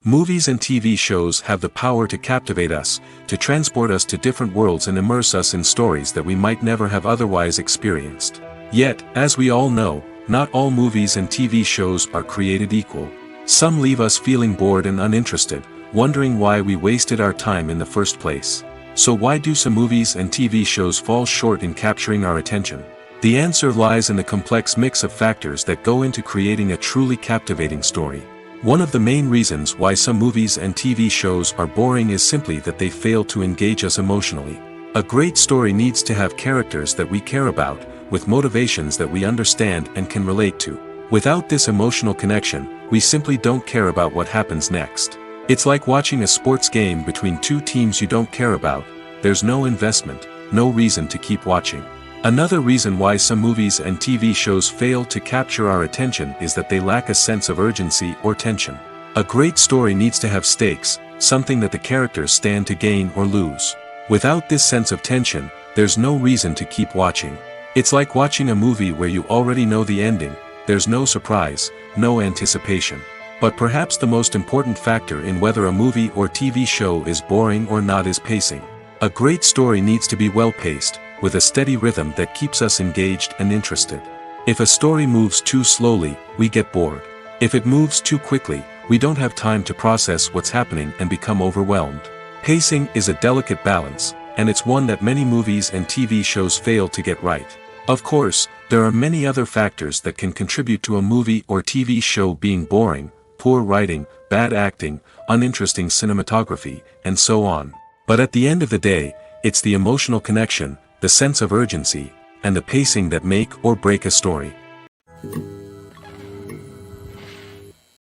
Movies and TV shows have the power to captivate us, to transport us to different worlds and immerse us in stories that we might never have otherwise experienced. Yet, as we all know, not all movies and TV shows are created equal. Some leave us feeling bored and uninterested, wondering why we wasted our time in the first place. So why do some movies and TV shows fall short in capturing our attention? The answer lies in the complex mix of factors that go into creating a truly captivating story. One of the main reasons why some movies and TV shows are boring is simply that they fail to engage us emotionally. A great story needs to have characters that we care about, with motivations that we understand and can relate to. Without this emotional connection, we simply don't care about what happens next. It's like watching a sports game between two teams you don't care about. There's no investment, no reason to keep watching. Another reason why some movies and TV shows fail to capture our attention is that they lack a sense of urgency or tension. A great story needs to have stakes, something that the characters stand to gain or lose. Without this sense of tension, there's no reason to keep watching. It's like watching a movie where you already know the ending. There's no surprise, no anticipation. But perhaps the most important factor in whether a movie or TV show is boring or not is pacing. A great story needs to be well-paced, with a steady rhythm that keeps us engaged and interested. If a story moves too slowly, we get bored. If it moves too quickly, we don't have time to process what's happening and become overwhelmed. Pacing is a delicate balance, and it's one that many movies and TV shows fail to get right. Of course, there are many other factors that can contribute to a movie or TV show being boring: poor writing, bad acting, uninteresting cinematography, and so on. But at the end of the day, it's the emotional connection, the sense of urgency, and the pacing that make or break a story.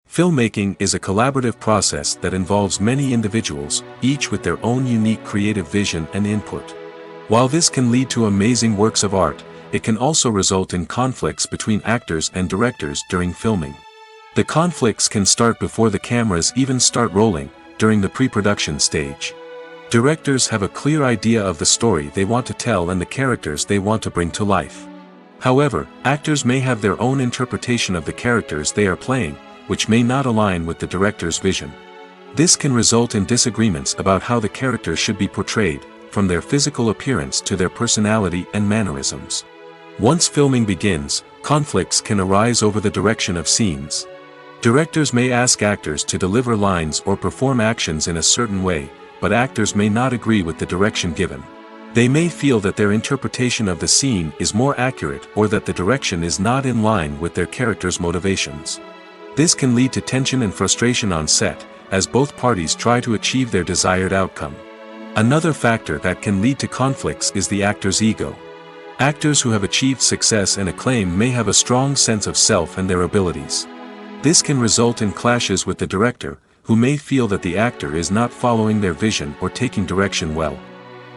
Filmmaking is a collaborative process that involves many individuals, each with their own unique creative vision and input. While this can lead to amazing works of art, it can also result in conflicts between actors and directors during filming. The conflicts can start before the cameras even start rolling, during the pre-production stage. Directors have a clear idea of the story they want to tell and the characters they want to bring to life. However, actors may have their own interpretation of the characters they are playing, which may not align with the director's vision. This can result in disagreements about how the characters should be portrayed, from their physical appearance to their personality and mannerisms. Once filming begins, conflicts can arise over the direction of scenes. Directors may ask actors to deliver lines or perform actions in a certain way, but actors may not agree with the direction given. They may feel that their interpretation of the scene is more accurate or that the direction is not in line with their character's motivations. This can lead to tension and frustration on set, as both parties try to achieve their desired outcome. Another factor that can lead to conflicts is the actor's ego. Actors who have achieved success and acclaim may have a strong sense of self and their abilities. This can result in clashes with the director, who may feel that the actor is not following their vision or taking direction well.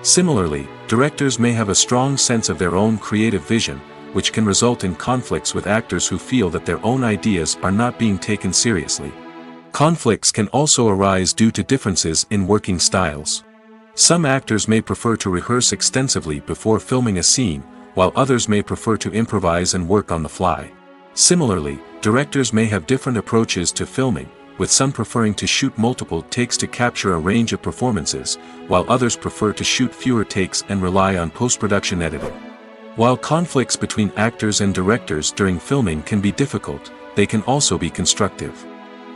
Similarly, directors may have a strong sense of their own creative vision, which can result in conflicts with actors who feel that their own ideas are not being taken seriously. Conflicts can also arise due to differences in working styles. Some actors may prefer to rehearse extensively before filming a scene, while others may prefer to improvise and work on the fly. Similarly, directors may have different approaches to filming, with some preferring to shoot multiple takes to capture a range of performances, while others prefer to shoot fewer takes and rely on post-production editing. While conflicts between actors and directors during filming can be difficult, they can also be constructive.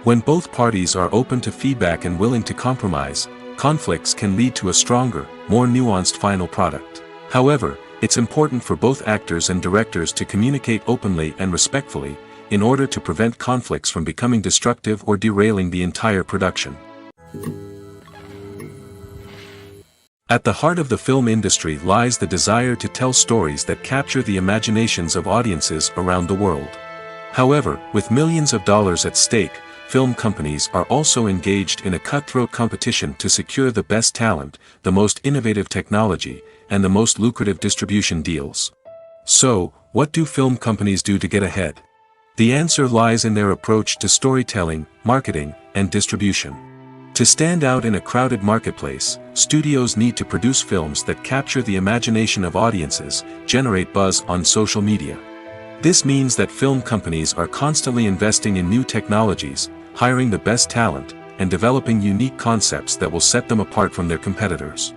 When both parties are open to feedback and willing to compromise, conflicts can lead to a stronger, more nuanced final product. However, it's important for both actors and directors to communicate openly and respectfully, in order to prevent conflicts from becoming destructive or derailing the entire production. At the heart of the film industry lies the desire to tell stories that capture the imaginations of audiences around the world. However, with millions of dollars at stake, film companies are also engaged in a cutthroat competition to secure the best talent, the most innovative technology, and the most lucrative distribution deals. So, what do film companies do to get ahead? The answer lies in their approach to storytelling, marketing, and distribution. To stand out in a crowded marketplace, studios need to produce films that capture the imagination of audiences, generate buzz on social media. This means that film companies are constantly investing in new technologies, hiring the best talent, and developing unique concepts that will set them apart from their competitors.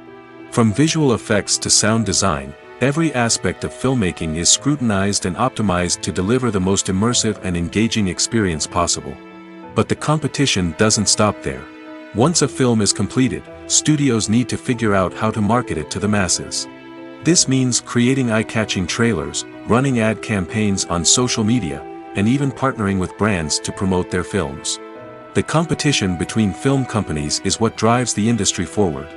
From visual effects to sound design, every aspect of filmmaking is scrutinized and optimized to deliver the most immersive and engaging experience possible. But the competition doesn't stop there. Once a film is completed, studios need to figure out how to market it to the masses. This means creating eye-catching trailers, running ad campaigns on social media, and even partnering with brands to promote their films. The competition between film companies is what drives the industry forward.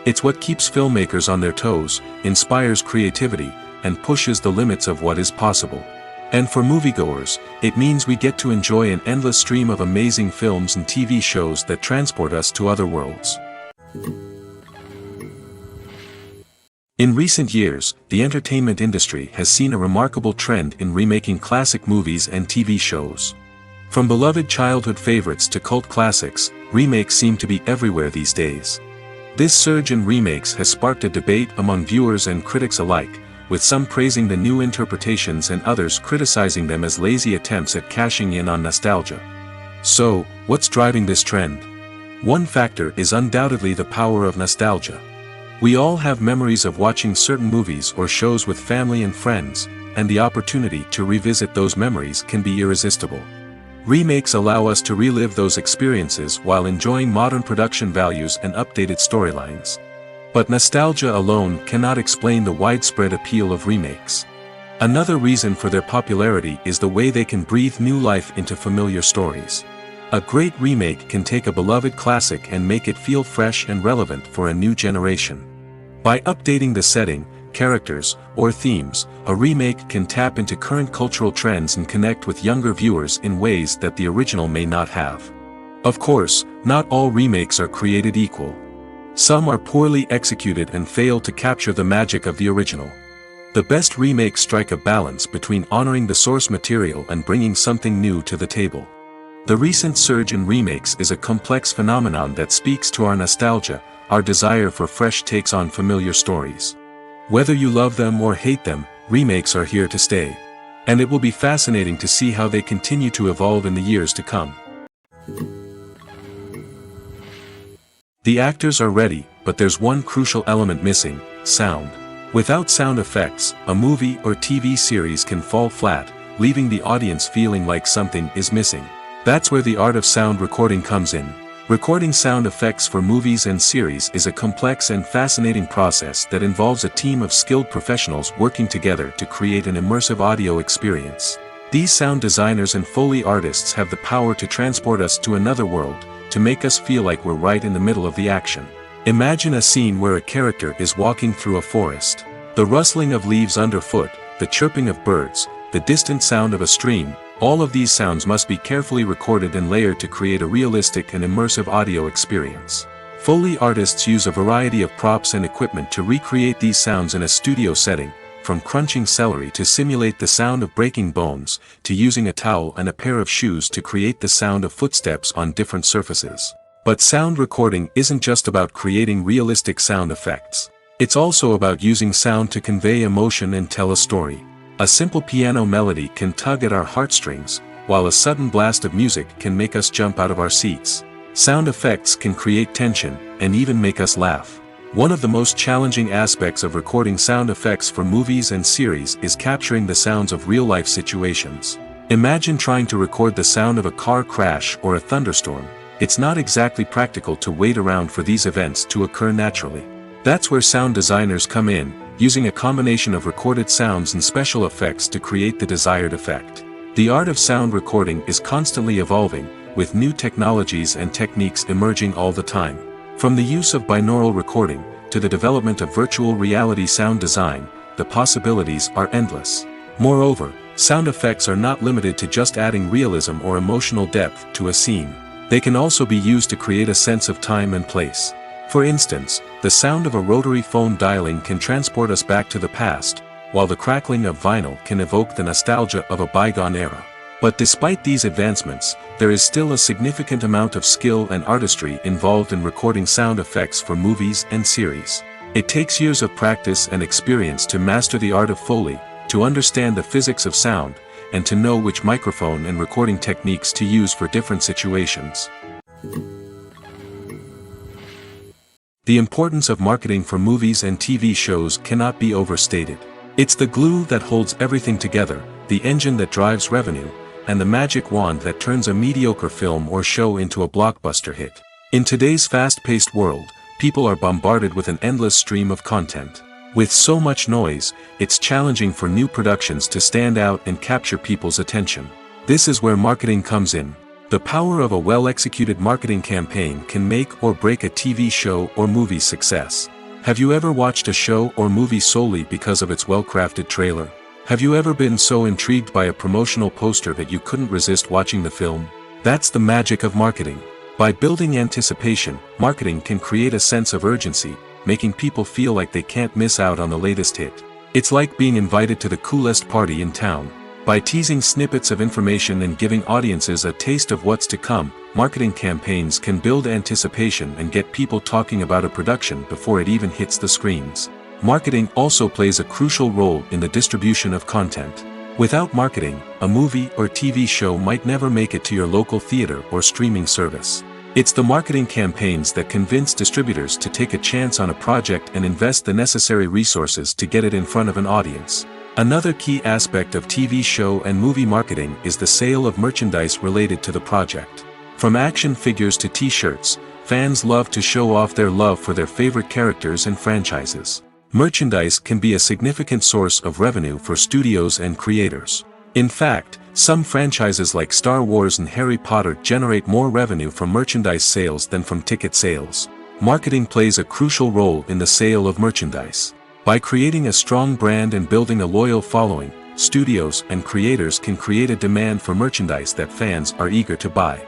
It's what keeps filmmakers on their toes, inspires creativity, and pushes the limits of what is possible. And for moviegoers, it means we get to enjoy an endless stream of amazing films and TV shows that transport us to other worlds. In recent years, the entertainment industry has seen a remarkable trend in remaking classic movies and TV shows. From beloved childhood favorites to cult classics, remakes seem to be everywhere these days. This surge in remakes has sparked a debate among viewers and critics alike, with some praising the new interpretations and others criticizing them as lazy attempts at cashing in on nostalgia. So, what's driving this trend? One factor is undoubtedly the power of nostalgia. We all have memories of watching certain movies or shows with family and friends, and the opportunity to revisit those memories can be irresistible. Remakes allow us to relive those experiences while enjoying modern production values and updated storylines. But nostalgia alone cannot explain the widespread appeal of remakes. Another reason for their popularity is the way they can breathe new life into familiar stories. A great remake can take a beloved classic and make it feel fresh and relevant for a new generation. By updating the setting, characters, or themes, a remake can tap into current cultural trends and connect with younger viewers in ways that the original may not have. Of course, not all remakes are created equal. Some are poorly executed and fail to capture the magic of the original. The best remakes strike a balance between honoring the source material and bringing something new to the table. The recent surge in remakes is a complex phenomenon that speaks to our nostalgia, our desire for fresh takes on familiar stories. Whether you love them or hate them, remakes are here to stay. And it will be fascinating to see how they continue to evolve in the years to come. The actors are ready, but there's one crucial element missing: sound. Without sound effects, a movie or TV series can fall flat, leaving the audience feeling like something is missing. That's where the art of sound recording comes in. Recording sound effects for movies and series is a complex and fascinating process that involves a team of skilled professionals working together to create an immersive audio experience. These sound designers and Foley artists have the power to transport us to another world, to make us feel like we're right in the middle of the action. Imagine a scene where a character is walking through a forest. The rustling of leaves underfoot, the chirping of birds, the distant sound of a stream, all of these sounds must be carefully recorded and layered to create a realistic and immersive audio experience. Foley artists use a variety of props and equipment to recreate these sounds in a studio setting, from crunching celery to simulate the sound of breaking bones, to using a towel and a pair of shoes to create the sound of footsteps on different surfaces. But sound recording isn't just about creating realistic sound effects. It's also about using sound to convey emotion and tell a story. A simple piano melody can tug at our heartstrings, while a sudden blast of music can make us jump out of our seats. Sound effects can create tension, and even make us laugh. One of the most challenging aspects of recording sound effects for movies and series is capturing the sounds of real-life situations. Imagine trying to record the sound of a car crash or a thunderstorm. It's not exactly practical to wait around for these events to occur naturally. That's where sound designers come in, using a combination of recorded sounds and special effects to create the desired effect. The art of sound recording is constantly evolving, with new technologies and techniques emerging all the time. From the use of binaural recording, to the development of virtual reality sound design, the possibilities are endless. Moreover, sound effects are not limited to just adding realism or emotional depth to a scene. They can also be used to create a sense of time and place. For instance, the sound of a rotary phone dialing can transport us back to the past, while the crackling of vinyl can evoke the nostalgia of a bygone era. But despite these advancements, there is still a significant amount of skill and artistry involved in recording sound effects for movies and series. It takes years of practice and experience to master the art of Foley, to understand the physics of sound, and to know which microphone and recording techniques to use for different situations. The importance of marketing for movies and TV shows cannot be overstated. It's the glue that holds everything together, the engine that drives revenue, and the magic wand that turns a mediocre film or show into a blockbuster hit. In today's fast-paced world, people are bombarded with an endless stream of content. With so much noise, it's challenging for new productions to stand out and capture people's attention. This is where marketing comes in. The power of a well-executed marketing campaign can make or break a TV show or movie's success. Have you ever watched a show or movie solely because of its well-crafted trailer? Have you ever been so intrigued by a promotional poster that you couldn't resist watching the film? That's the magic of marketing. By building anticipation, marketing can create a sense of urgency, making people feel like they can't miss out on the latest hit. It's like being invited to the coolest party in town. By teasing snippets of information and giving audiences a taste of what's to come, marketing campaigns can build anticipation and get people talking about a production before it even hits the screens. Marketing also plays a crucial role in the distribution of content. Without marketing, a movie or TV show might never make it to your local theater or streaming service. It's the marketing campaigns that convince distributors to take a chance on a project and invest the necessary resources to get it in front of an audience. Another key aspect of TV show and movie marketing is the sale of merchandise related to the project. From action figures to t-shirts, fans love to show off their love for their favorite characters and franchises. Merchandise can be a significant source of revenue for studios and creators. In fact, some franchises like Star Wars and Harry Potter generate more revenue from merchandise sales than from ticket sales. Marketing plays a crucial role in the sale of merchandise. By creating a strong brand and building a loyal following, studios and creators can create a demand for merchandise that fans are eager to buy.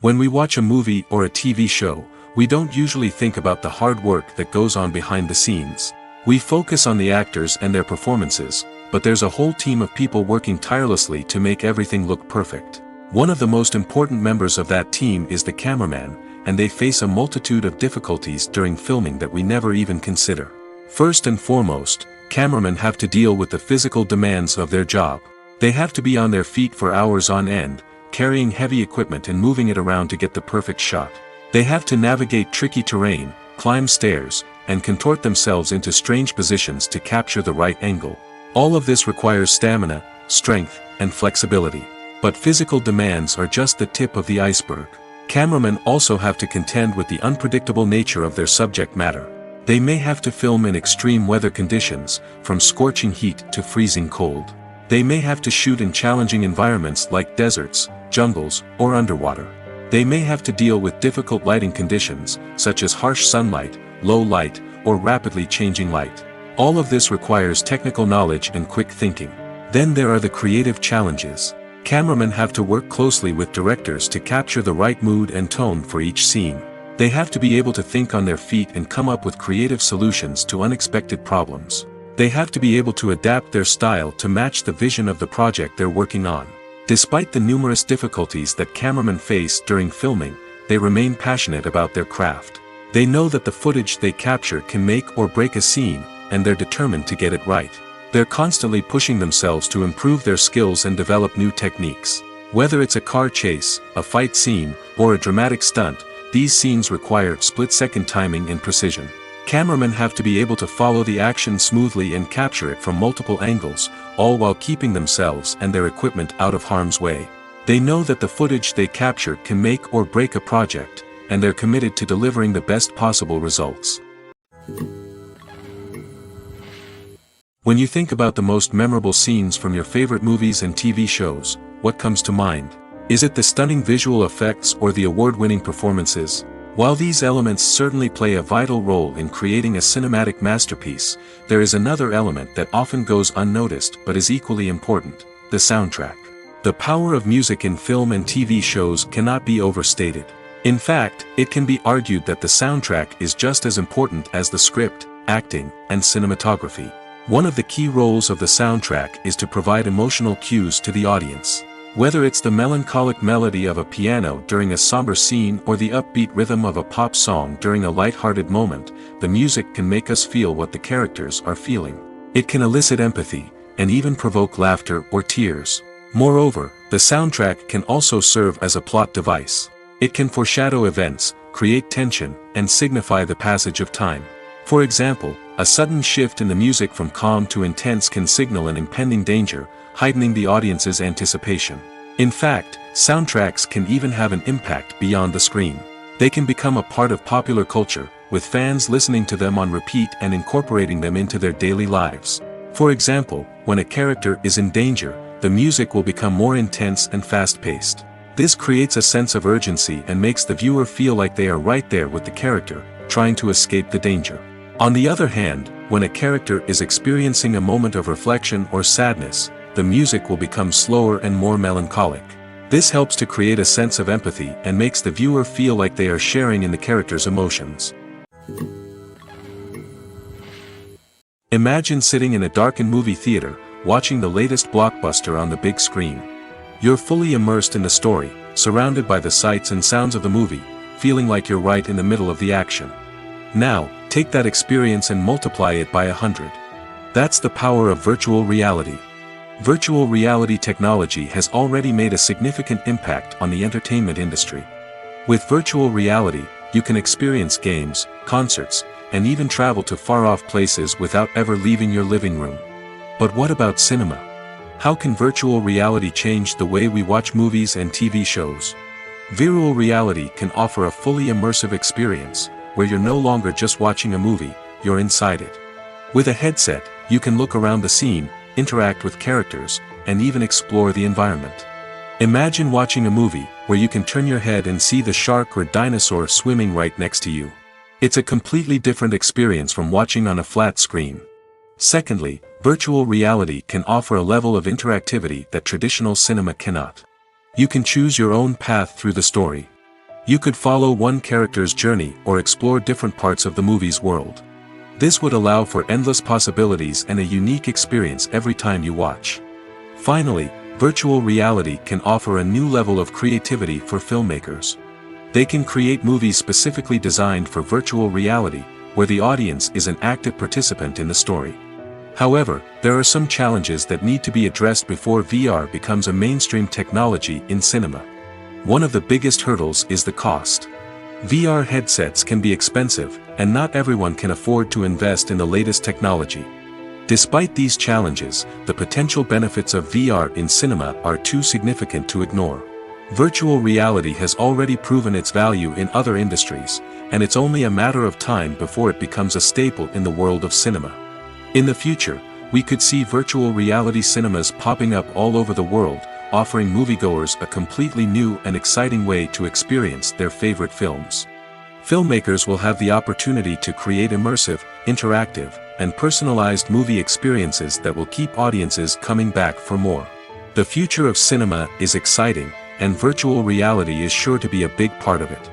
When we watch a movie or a TV show, we don't usually think about the hard work that goes on behind the scenes. We focus on the actors and their performances, but there's a whole team of people working tirelessly to make everything look perfect. One of the most important members of that team is the cameraman, and they face a multitude of difficulties during filming that we never even consider. First and foremost, cameramen have to deal with the physical demands of their job. They have to be on their feet for hours on end, carrying heavy equipment and moving it around to get the perfect shot. They have to navigate tricky terrain, climb stairs, and contort themselves into strange positions to capture the right angle. All of this requires stamina, strength, and flexibility. But physical demands are just the tip of the iceberg. Cameramen also have to contend with the unpredictable nature of their subject matter. They may have to film in extreme weather conditions, from scorching heat to freezing cold. They may have to shoot in challenging environments like deserts, jungles, or underwater. They may have to deal with difficult lighting conditions, such as harsh sunlight, low light, or rapidly changing light. All of this requires technical knowledge and quick thinking. Then there are the creative challenges. Cameramen have to work closely with directors to capture the right mood and tone for each scene. They have to be able to think on their feet and come up with creative solutions to unexpected problems. They have to be able to adapt their style to match the vision of the project they're working on. Despite the numerous difficulties that cameramen face during filming, they remain passionate about their craft. They know that the footage they capture can make or break a scene, and they're determined to get it right. They're constantly pushing themselves to improve their skills and develop new techniques. Whether it's a car chase, a fight scene, or a dramatic stunt, these scenes require split-second timing and precision. Cameramen have to be able to follow the action smoothly and capture it from multiple angles, all while keeping themselves and their equipment out of harm's way. They know that the footage they capture can make or break a project, and they're committed to delivering the best possible results. When you think about the most memorable scenes from your favorite movies and TV shows, what comes to mind? Is it the stunning visual effects or the award-winning performances? While these elements certainly play a vital role in creating a cinematic masterpiece, there is another element that often goes unnoticed but is equally important: the soundtrack. The power of music in film and TV shows cannot be overstated. In fact, it can be argued that the soundtrack is just as important as the script, acting, and cinematography. One of the key roles of the soundtrack is to provide emotional cues to the audience. Whether it's the melancholic melody of a piano during a somber scene or the upbeat rhythm of a pop song during a light-hearted moment, the music can make us feel what the characters are feeling. It can elicit empathy, and even provoke laughter or tears. Moreover, the soundtrack can also serve as a plot device. It can foreshadow events, create tension, and signify the passage of time. For example, a sudden shift in the music from calm to intense can signal an impending danger, heightening the audience's anticipation. In fact, soundtracks can even have an impact beyond the screen. They can become a part of popular culture, with fans listening to them on repeat and incorporating them into their daily lives. For example, when a character is in danger, the music will become more intense and fast-paced. This creates a sense of urgency and makes the viewer feel like they are right there with the character, trying to escape the danger. On the other hand, when a character is experiencing a moment of reflection or sadness, the music will become slower and more melancholic. This helps to create a sense of empathy and makes the viewer feel like they are sharing in the character's emotions. Imagine sitting in a darkened movie theater, watching the latest blockbuster on the big screen. You're fully immersed in the story, surrounded by the sights and sounds of the movie, feeling like you're right in the middle of the action. Now, take that experience and multiply it by 100. That's the power of virtual reality. Virtual reality technology has already made a significant impact on the entertainment industry. With virtual reality, you can experience games, concerts, and even travel to far-off places without ever leaving your living room. But what about cinema? How can virtual reality change the way we watch movies and TV shows? Virtual reality can offer a fully immersive experience, where you're no longer just watching a movie, you're inside it. With a headset, you can look around the scene, interact with characters, and even explore the environment. Imagine watching a movie where you can turn your head and see the shark or dinosaur swimming right next to you. It's a completely different experience from watching on a flat screen. Secondly, virtual reality can offer a level of interactivity that traditional cinema cannot. You can choose your own path through the story. You could follow one character's journey or explore different parts of the movie's world. This would allow for endless possibilities and a unique experience every time you watch. Finally, virtual reality can offer a new level of creativity for filmmakers. They can create movies specifically designed for virtual reality, where the audience is an active participant in the story. However, there are some challenges that need to be addressed before VR becomes a mainstream technology in cinema. One of the biggest hurdles is the cost. VR headsets can be expensive, and not everyone can afford to invest in the latest technology. Despite these challenges, the potential benefits of VR in cinema are too significant to ignore. Virtual reality has already proven its value in other industries, and it's only a matter of time before it becomes a staple in the world of cinema. In the future, we could see virtual reality cinemas popping up all over the world, offering moviegoers a completely new and exciting way to experience their favorite films. Filmmakers will have the opportunity to create immersive, interactive, and personalized movie experiences that will keep audiences coming back for more. The future of cinema is exciting, and virtual reality is sure to be a big part of it.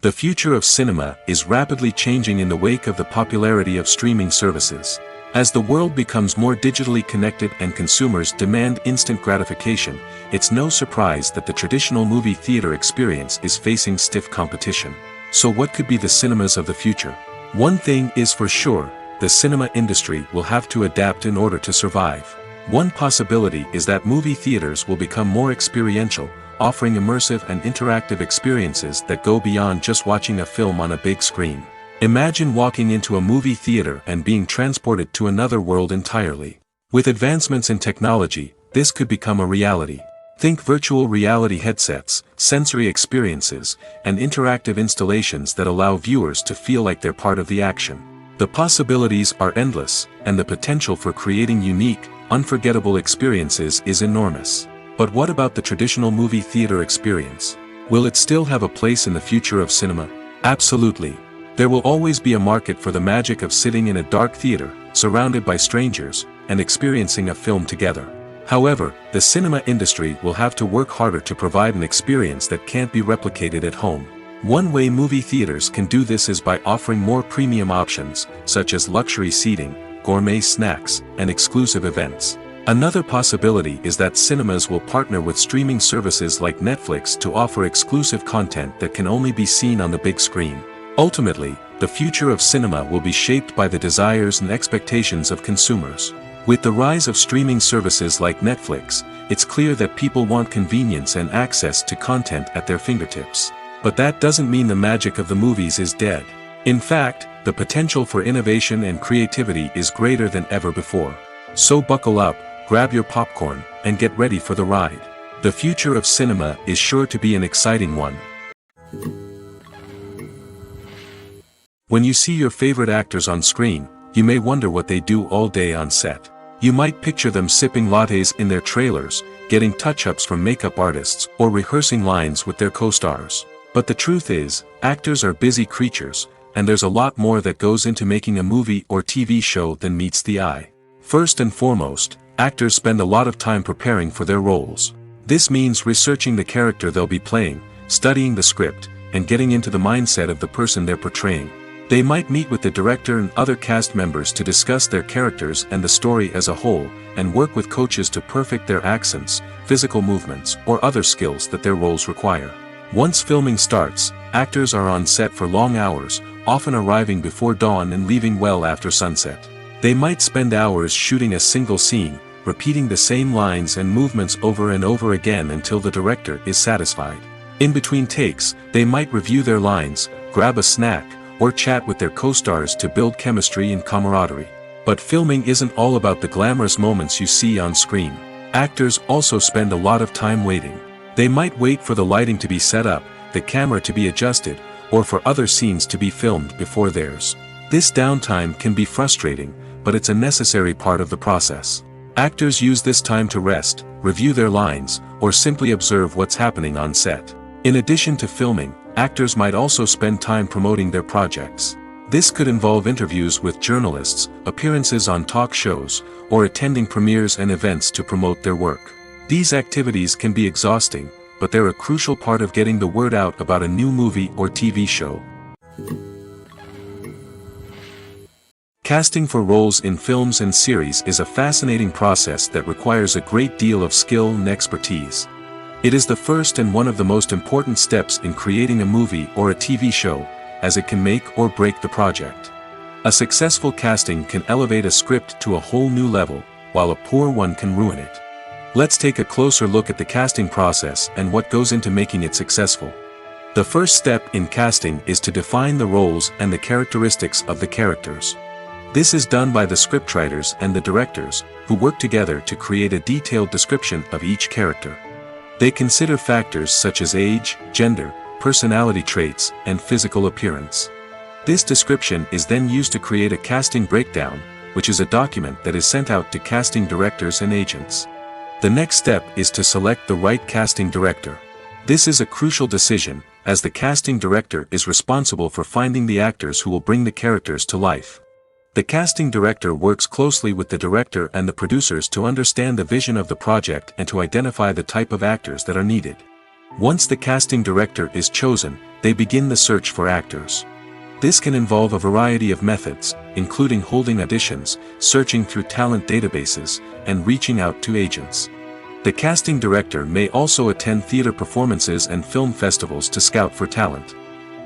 The future of cinema is rapidly changing in the wake of the popularity of streaming services. As the world becomes more digitally connected and consumers demand instant gratification, it's no surprise that the traditional movie theater experience is facing stiff competition. So what could be the cinemas of the future? One thing is for sure, the cinema industry will have to adapt in order to survive. One possibility is that movie theaters will become more experiential, offering immersive and interactive experiences that go beyond just watching a film on a big screen. Imagine walking into a movie theater and being transported to another world entirely. With advancements in technology, this could become a reality. Think virtual reality headsets, sensory experiences, and interactive installations that allow viewers to feel like they're part of the action. The possibilities are endless, and the potential for creating unique, unforgettable experiences is enormous. But what about the traditional movie theater experience? Will it still have a place in the future of cinema? Absolutely. There will always be a market for the magic of sitting in a dark theater, surrounded by strangers, and experiencing a film together. However, the cinema industry will have to work harder to provide an experience that can't be replicated at home. One way movie theaters can do this is by offering more premium options, such as luxury seating, gourmet snacks, and exclusive events. Another possibility is that cinemas will partner with streaming services like Netflix to offer exclusive content that can only be seen on the big screen. Ultimately, the future of cinema will be shaped by the desires and expectations of consumers. With the rise of streaming services like Netflix, it's clear that people want convenience and access to content at their fingertips. But that doesn't mean the magic of the movies is dead. In fact, the potential for innovation and creativity is greater than ever before. So buckle up, grab your popcorn, and get ready for the ride. The future of cinema is sure to be an exciting one. When you see your favorite actors on screen, you may wonder what they do all day on set. You might picture them sipping lattes in their trailers, getting touch-ups from makeup artists, or rehearsing lines with their co-stars. But the truth is, actors are busy creatures, and there's a lot more that goes into making a movie or TV show than meets the eye. First and foremost, actors spend a lot of time preparing for their roles. This means researching the character they'll be playing, studying the script, and getting into the mindset of the person they're portraying. They might meet with the director and other cast members to discuss their characters and the story as a whole, and work with coaches to perfect their accents, physical movements, or other skills that their roles require. Once filming starts, actors are on set for long hours, often arriving before dawn and leaving well after sunset. They might spend hours shooting a single scene, repeating the same lines and movements over and over again until the director is satisfied. In between takes, they might review their lines, grab a snack, or chat with their co-stars to build chemistry and camaraderie. But filming isn't all about the glamorous moments you see on screen. Actors also spend a lot of time waiting. They might wait for the lighting to be set up, the camera to be adjusted, or for other scenes to be filmed before theirs. This downtime can be frustrating, but it's a necessary part of the process. Actors use this time to rest, review their lines, or simply observe what's happening on set. In addition to filming, actors might also spend time promoting their projects. This could involve interviews with journalists, appearances on talk shows, or attending premieres and events to promote their work. These activities can be exhausting, but they're a crucial part of getting the word out about a new movie or TV show. Casting for roles in films and series is a fascinating process that requires a great deal of skill and expertise. It is the first and one of the most important steps in creating a movie or a TV show, as it can make or break the project. A successful casting can elevate a script to a whole new level, while a poor one can ruin it. Let's take a closer look at the casting process and what goes into making it successful. The first step in casting is to define the roles and the characteristics of the characters. This is done by the scriptwriters and the directors, who work together to create a detailed description of each character. They consider factors such as age, gender, personality traits, and physical appearance. This description is then used to create a casting breakdown, which is a document that is sent out to casting directors and agents. The next step is to select the right casting director. This is a crucial decision, as the casting director is responsible for finding the actors who will bring the characters to life. The casting director works closely with the director and the producers to understand the vision of the project and to identify the type of actors that are needed. Once the casting director is chosen, they begin the search for actors. This can involve a variety of methods, including holding auditions, searching through talent databases, and reaching out to agents. The casting director may also attend theater performances and film festivals to scout for talent.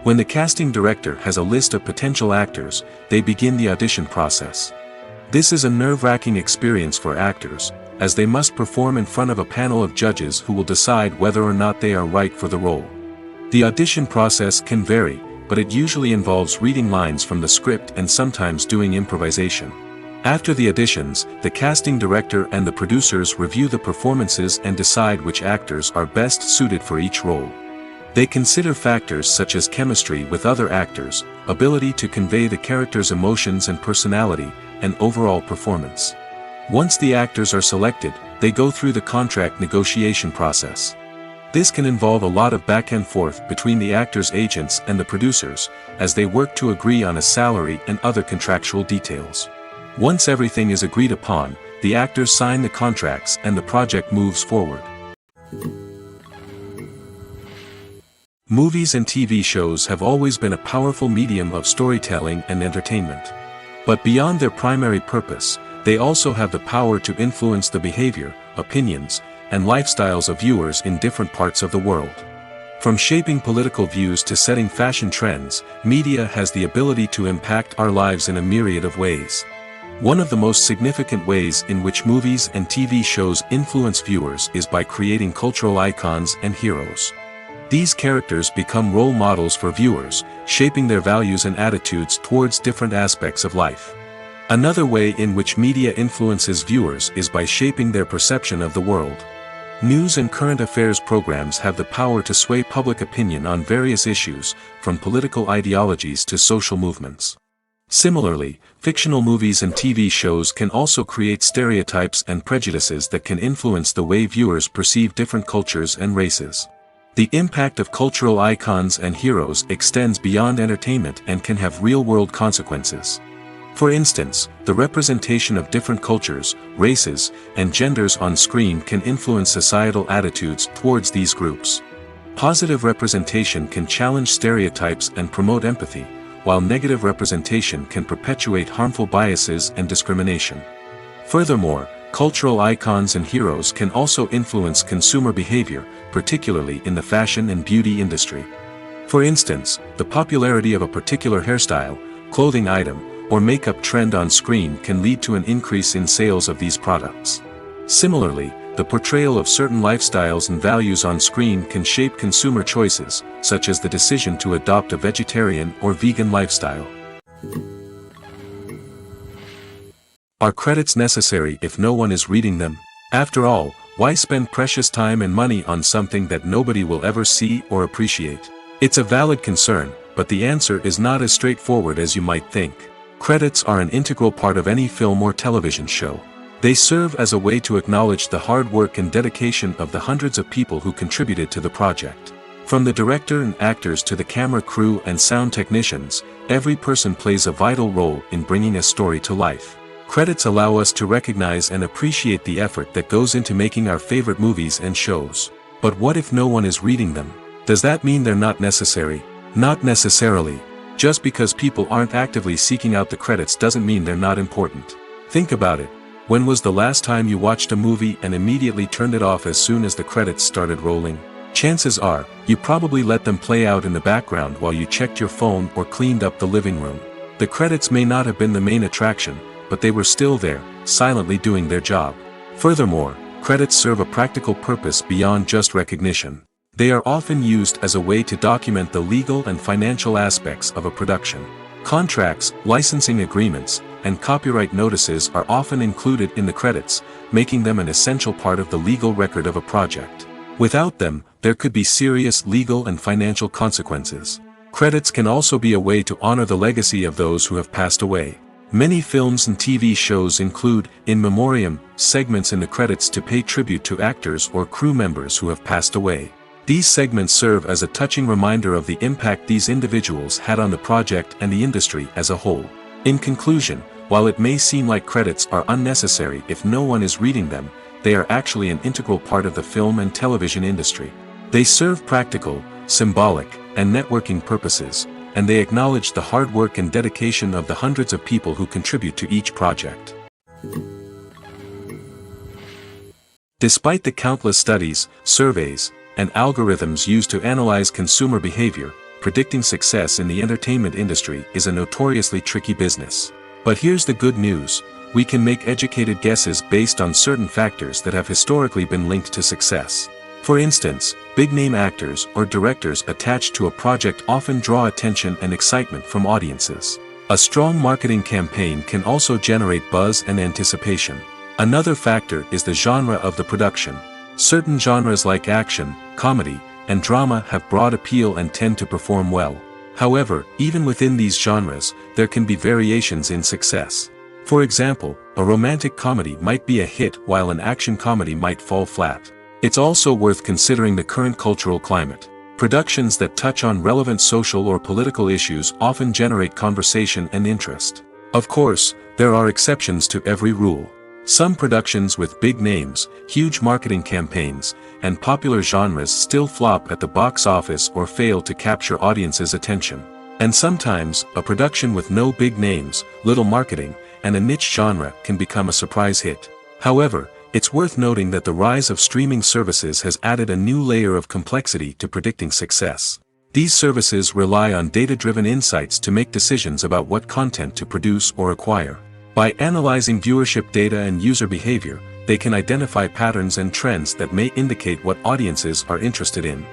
When the casting director has a list of potential actors, they begin the audition process. This is a nerve-wracking experience for actors, as they must perform in front of a panel of judges who will decide whether or not they are right for the role. The audition process can vary, but it usually involves reading lines from the script and sometimes doing improvisation. After the auditions, the casting director and the producers review the performances and decide which actors are best suited for each role. They consider factors such as chemistry with other actors, ability to convey the character's emotions and personality, and overall performance. Once the actors are selected, they go through the contract negotiation process. This can involve a lot of back and forth between the actors' agents and the producers, as they work to agree on a salary and other contractual details. Once everything is agreed upon, the actors sign the contracts and the project moves forward. Movies and TV shows have always been a powerful medium of storytelling and entertainment. But beyond their primary purpose, they also have the power to influence the behavior, opinions, and lifestyles of viewers in different parts of the world. From shaping political views to setting fashion trends, media has the ability to impact our lives in a myriad of ways. One of the most significant ways in which movies and TV shows influence viewers is by creating cultural icons and heroes. These characters become role models for viewers, shaping their values and attitudes towards different aspects of life. Another way in which media influences viewers is by shaping their perception of the world. News and current affairs programs have the power to sway public opinion on various issues, from political ideologies to social movements. Similarly, fictional movies and TV shows can also create stereotypes and prejudices that can influence the way viewers perceive different cultures and races. The impact of cultural icons and heroes extends beyond entertainment and can have real-world consequences. For instance, the representation of different cultures, races, and genders on screen can influence societal attitudes towards these groups. Positive representation can challenge stereotypes and promote empathy, while negative representation can perpetuate harmful biases and discrimination. Furthermore, cultural icons and heroes can also influence consumer behavior, particularly in the fashion and beauty industry. For instance, the popularity of a particular hairstyle, clothing item, or makeup trend on screen can lead to an increase in sales of these products. Similarly, the portrayal of certain lifestyles and values on screen can shape consumer choices, such as the decision to adopt a vegetarian or vegan lifestyle. Are credits necessary if no one is reading them? After all, why spend precious time and money on something that nobody will ever see or appreciate? It's a valid concern, but the answer is not as straightforward as you might think. Credits are an integral part of any film or television show. They serve as a way to acknowledge the hard work and dedication of the hundreds of people who contributed to the project. From the director and actors to the camera crew and sound technicians, every person plays a vital role in bringing a story to life. Credits allow us to recognize and appreciate the effort that goes into making our favorite movies and shows. But what if no one is reading them? Does that mean they're not necessary? Not necessarily. Just because people aren't actively seeking out the credits doesn't mean they're not important. Think about it. When was the last time you watched a movie and immediately turned it off as soon as the credits started rolling? Chances are, you probably let them play out in the background while you checked your phone or cleaned up the living room. The credits may not have been the main attraction, but they were still there, silently doing their job. Furthermore, credits serve a practical purpose beyond just recognition. They are often used as a way to document the legal and financial aspects of a production. Contracts, licensing agreements, and copyright notices are often included in the credits, making them an essential part of the legal record of a project. Without them, there could be serious legal and financial consequences. Credits can also be a way to honor the legacy of those who have passed away. Many films and TV shows include, in memoriam, segments in the credits to pay tribute to actors or crew members who have passed away. These segments serve as a touching reminder of the impact these individuals had on the project and the industry as a whole. In conclusion, while it may seem like credits are unnecessary if no one is reading them, they are actually an integral part of the film and television industry. They serve practical, symbolic, and networking purposes, and they acknowledge the hard work and dedication of the hundreds of people who contribute to each project. Despite the countless studies, surveys, and algorithms used to analyze consumer behavior, predicting success in the entertainment industry is a notoriously tricky business. But here's the good news: we can make educated guesses based on certain factors that have historically been linked to success. For instance, big-name actors or directors attached to a project often draw attention and excitement from audiences. A strong marketing campaign can also generate buzz and anticipation. Another factor is the genre of the production. Certain genres like action, comedy, and drama have broad appeal and tend to perform well. However, even within these genres, there can be variations in success. For example, a romantic comedy might be a hit while an action comedy might fall flat. It's also worth considering the current cultural climate. Productions that touch on relevant social or political issues often generate conversation and interest. Of course, there are exceptions to every rule. Some productions with big names, huge marketing campaigns, and popular genres still flop at the box office or fail to capture audiences' attention. And sometimes, a production with no big names, little marketing, and a niche genre can become a surprise hit. However, it's worth noting that the rise of streaming services has added a new layer of complexity to predicting success. These services rely on data-driven insights to make decisions about what content to produce or acquire. By analyzing viewership data and user behavior, they can identify patterns and trends that may indicate what audiences are interested in.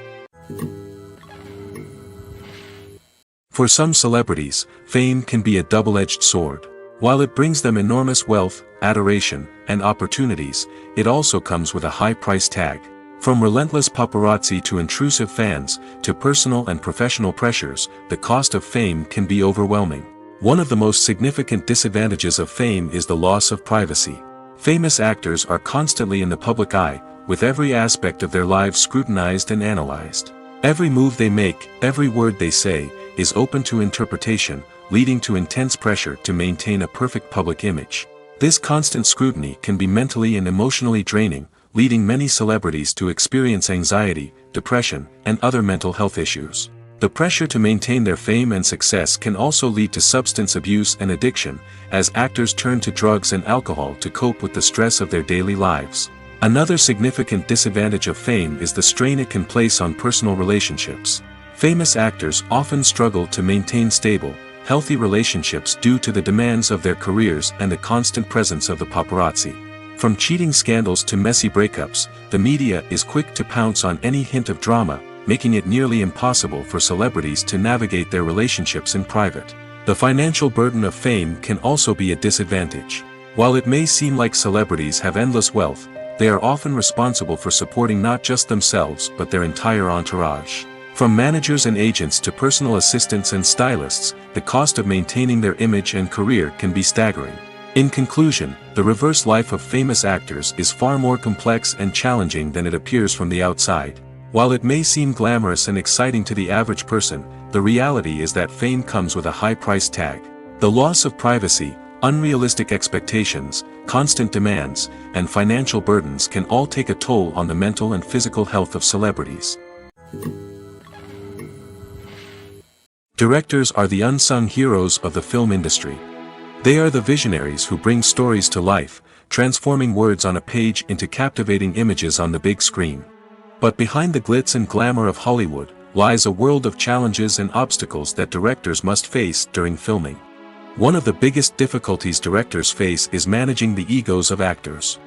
For some celebrities, fame can be a double-edged sword. While it brings them enormous wealth, adoration, and opportunities, it also comes with a high price tag. From relentless paparazzi to intrusive fans, to personal and professional pressures, the cost of fame can be overwhelming. One of the most significant disadvantages of fame is the loss of privacy. Famous actors are constantly in the public eye, with every aspect of their lives scrutinized and analyzed. Every move they make, every word they say, is open to interpretation, leading to intense pressure to maintain a perfect public image. This constant scrutiny can be mentally and emotionally draining, leading many celebrities to experience anxiety, depression, and other mental health issues. The pressure to maintain their fame and success can also lead to substance abuse and addiction, as actors turn to drugs and alcohol to cope with the stress of their daily lives. Another significant disadvantage of fame is the strain it can place on personal relationships. Famous actors often struggle to maintain stable, healthy relationships due to the demands of their careers and the constant presence of the paparazzi. From cheating scandals to messy breakups, the media is quick to pounce on any hint of drama, making it nearly impossible for celebrities to navigate their relationships in private. The financial burden of fame can also be a disadvantage. While it may seem like celebrities have endless wealth, they are often responsible for supporting not just themselves but their entire entourage. From managers and agents to personal assistants and stylists, the cost of maintaining their image and career can be staggering. In conclusion, the reverse life of famous actors is far more complex and challenging than it appears from the outside. While it may seem glamorous and exciting to the average person, the reality is that fame comes with a high price tag. The loss of privacy, unrealistic expectations, constant demands, and financial burdens can all take a toll on the mental and physical health of celebrities. Directors are the unsung heroes of the film industry. They are the visionaries who bring stories to life, transforming words on a page into captivating images on the big screen. But behind the glitz and glamour of Hollywood, lies a world of challenges and obstacles that directors must face during filming. One of the biggest difficulties directors face is managing the egos of actors.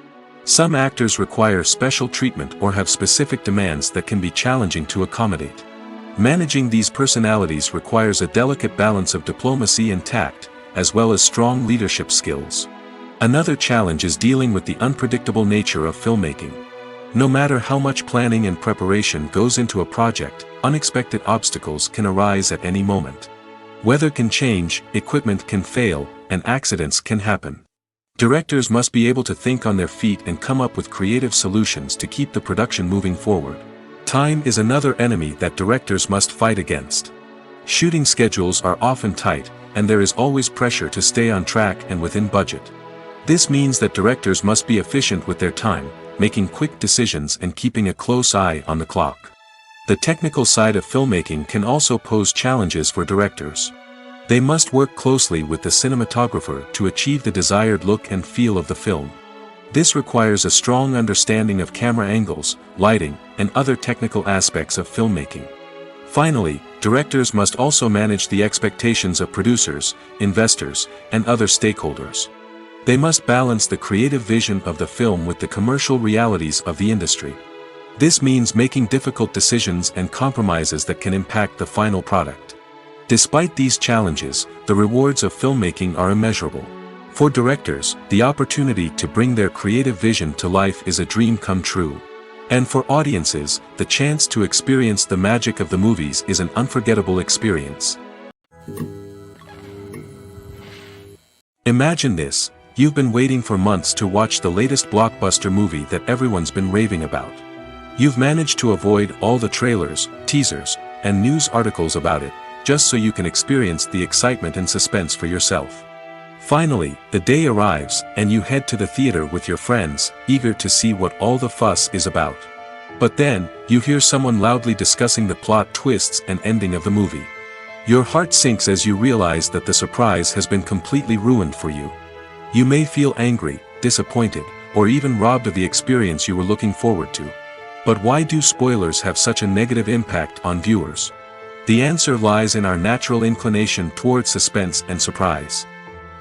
Some actors require special treatment or have specific demands that can be challenging to accommodate. Managing these personalities requires a delicate balance of diplomacy and tact, as well as strong leadership skills. Another challenge is dealing with the unpredictable nature of filmmaking. No matter how much planning and preparation goes into a project, unexpected obstacles can arise at any moment. Weather can change, equipment can fail, and accidents can happen. Directors must be able to think on their feet and come up with creative solutions to keep the production moving forward. Time is another enemy that directors must fight against. Shooting schedules are often tight, and there is always pressure to stay on track and within budget. This means that directors must be efficient with their time, making quick decisions and keeping a close eye on the clock. The technical side of filmmaking can also pose challenges for directors. They must work closely with the cinematographer to achieve the desired look and feel of the film. This requires a strong understanding of camera angles, lighting, and other technical aspects of filmmaking. Finally, directors must also manage the expectations of producers, investors, and other stakeholders. They must balance the creative vision of the film with the commercial realities of the industry. This means making difficult decisions and compromises that can impact the final product. Despite these challenges, the rewards of filmmaking are immeasurable. For directors, the opportunity to bring their creative vision to life is a dream come true. And for audiences, the chance to experience the magic of the movies is an unforgettable experience. Imagine this: you've been waiting for months to watch the latest blockbuster movie that everyone's been raving about. You've managed to avoid all the trailers, teasers, and news articles about it, just so you can experience the excitement and suspense for yourself. Finally, the day arrives, and you head to the theater with your friends, eager to see what all the fuss is about. But then, you hear someone loudly discussing the plot twists and ending of the movie. Your heart sinks as you realize that the surprise has been completely ruined for you. You may feel angry, disappointed, or even robbed of the experience you were looking forward to. But why do spoilers have such a negative impact on viewers? The answer lies in our natural inclination toward suspense and surprise.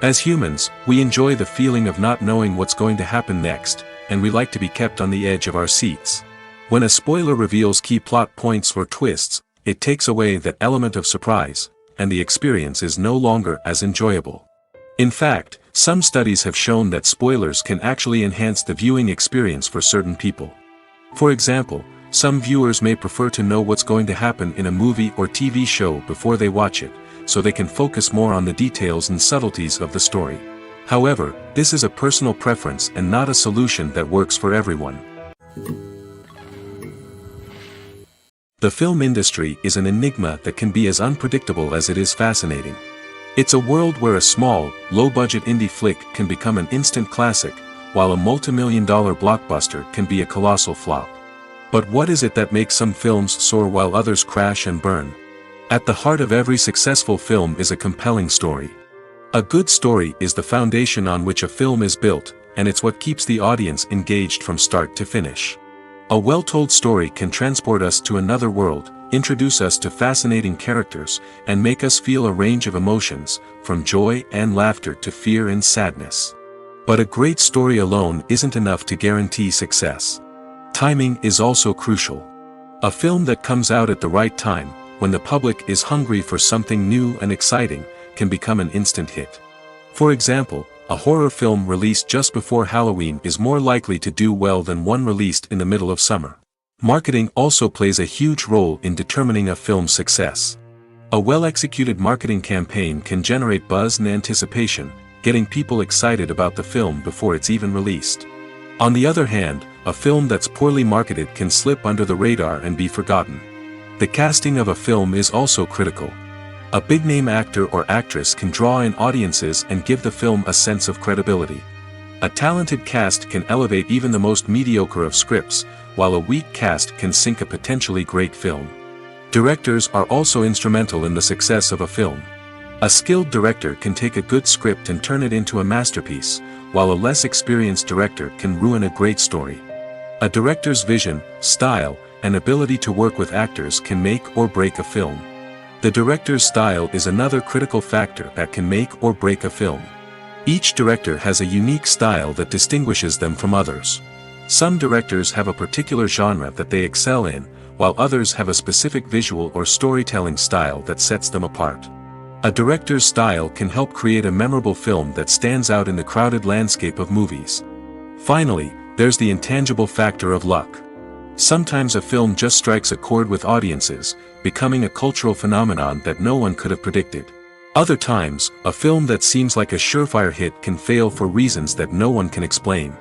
As humans, we enjoy the feeling of not knowing what's going to happen next, and we like to be kept on the edge of our seats. When a spoiler reveals key plot points or twists, it takes away that element of surprise, and the experience is no longer as enjoyable. In fact, some studies have shown that spoilers can actually enhance the viewing experience for certain people. For example, some viewers may prefer to know what's going to happen in a movie or TV show before they watch it, so they can focus more on the details and subtleties of the story. However, this is a personal preference and not a solution that works for everyone. The film industry is an enigma that can be as unpredictable as it is fascinating. It's a world where a small, low-budget indie flick can become an instant classic, while a multi-million-dollar blockbuster can be a colossal flop. But what is it that makes some films soar while others crash and burn? At the heart of every successful film is a compelling story. A good story is the foundation on which a film is built, and it's what keeps the audience engaged from start to finish. A well-told story can transport us to another world, introduce us to fascinating characters, and make us feel a range of emotions, from joy and laughter to fear and sadness. But a great story alone isn't enough to guarantee success. Timing is also crucial. A film that comes out at the right time, when the public is hungry for something new and exciting, can become an instant hit. For example, a horror film released just before Halloween is more likely to do well than one released in the middle of summer. Marketing also plays a huge role in determining a film's success. A well-executed marketing campaign can generate buzz and anticipation, getting people excited about the film before it's even released. On the other hand, a film that's poorly marketed can slip under the radar and be forgotten. The casting of a film is also critical. A big-name actor or actress can draw in audiences and give the film a sense of credibility. A talented cast can elevate even the most mediocre of scripts, while a weak cast can sink a potentially great film. Directors are also instrumental in the success of a film. A skilled director can take a good script and turn it into a masterpiece, while a less experienced director can ruin a great story. A director's vision, style, and ability to work with actors can make or break a film. The director's style is another critical factor that can make or break a film. Each director has a unique style that distinguishes them from others. Some directors have a particular genre that they excel in, while others have a specific visual or storytelling style that sets them apart. A director's style can help create a memorable film that stands out in the crowded landscape of movies. Finally, there's the intangible factor of luck. Sometimes a film just strikes a chord with audiences, becoming a cultural phenomenon that no one could have predicted. Other times, a film that seems like a surefire hit can fail for reasons that no one can explain.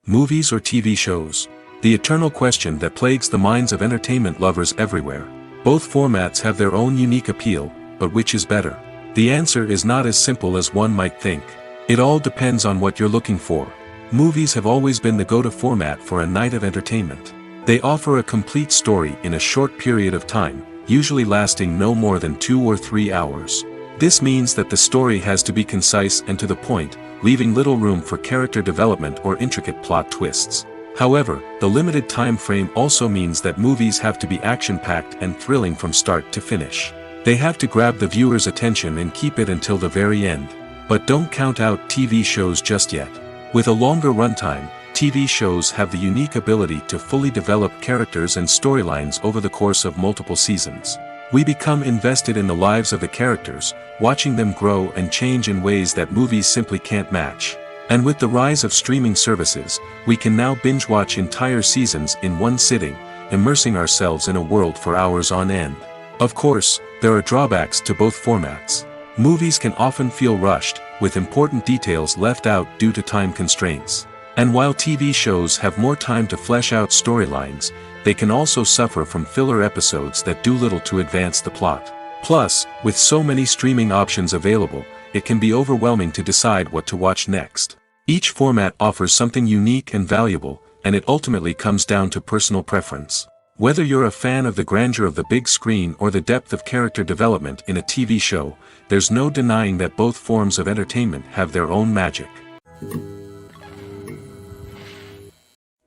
Movies or TV shows? The eternal question that plagues the minds of entertainment lovers everywhere. Both formats have their own unique appeal, but which is better? The answer is not as simple as one might think. It all depends on what you're looking for. Movies have always been the go-to format for a night of entertainment. They offer a complete story in a short period of time, usually lasting no more than 2 or 3 hours. This means that the story has to be concise and to the point, leaving little room for character development or intricate plot twists. However, the limited time frame also means that movies have to be action-packed and thrilling from start to finish. They have to grab the viewer's attention and keep it until the very end. But don't count out TV shows just yet. With a longer runtime, TV shows have the unique ability to fully develop characters and storylines over the course of multiple seasons. We become invested in the lives of the characters, watching them grow and change in ways that movies simply can't match. And with the rise of streaming services, we can now binge-watch entire seasons in one sitting, immersing ourselves in a world for hours on end. Of course, there are drawbacks to both formats. Movies can often feel rushed, with important details left out due to time constraints. And while TV shows have more time to flesh out storylines, they can also suffer from filler episodes that do little to advance the plot. Plus, with so many streaming options available, it can be overwhelming to decide what to watch next. Each format offers something unique and valuable, and it ultimately comes down to personal preference. Whether you're a fan of the grandeur of the big screen or the depth of character development in a TV show, there's no denying that both forms of entertainment have their own magic.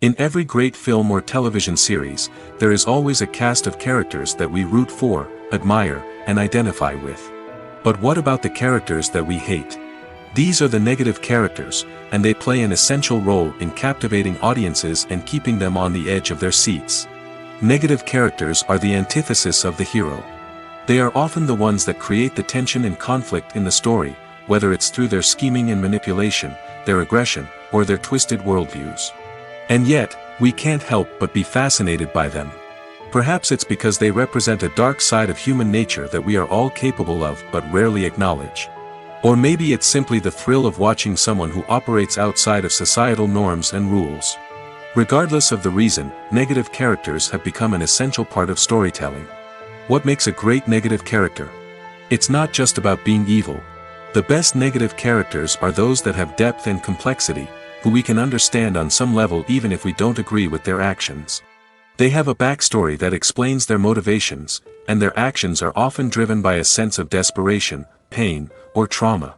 In every great film or television series, there is always a cast of characters that we root for, admire, and identify with. But what about the characters that we hate? These are the negative characters, and they play an essential role in captivating audiences and keeping them on the edge of their seats. Negative characters are the antithesis of the hero. They are often the ones that create the tension and conflict in the story, whether it's through their scheming and manipulation, their aggression, or their twisted worldviews. And yet, we can't help but be fascinated by them. Perhaps it's because they represent a dark side of human nature that we are all capable of but rarely acknowledge. Or maybe it's simply the thrill of watching someone who operates outside of societal norms and rules. Regardless of the reason, negative characters have become an essential part of storytelling. What makes a great negative character? It's not just about being evil. The best negative characters are those that have depth and complexity, who we can understand on some level even if we don't agree with their actions. They have a backstory that explains their motivations, and their actions are often driven by a sense of desperation, pain, or trauma.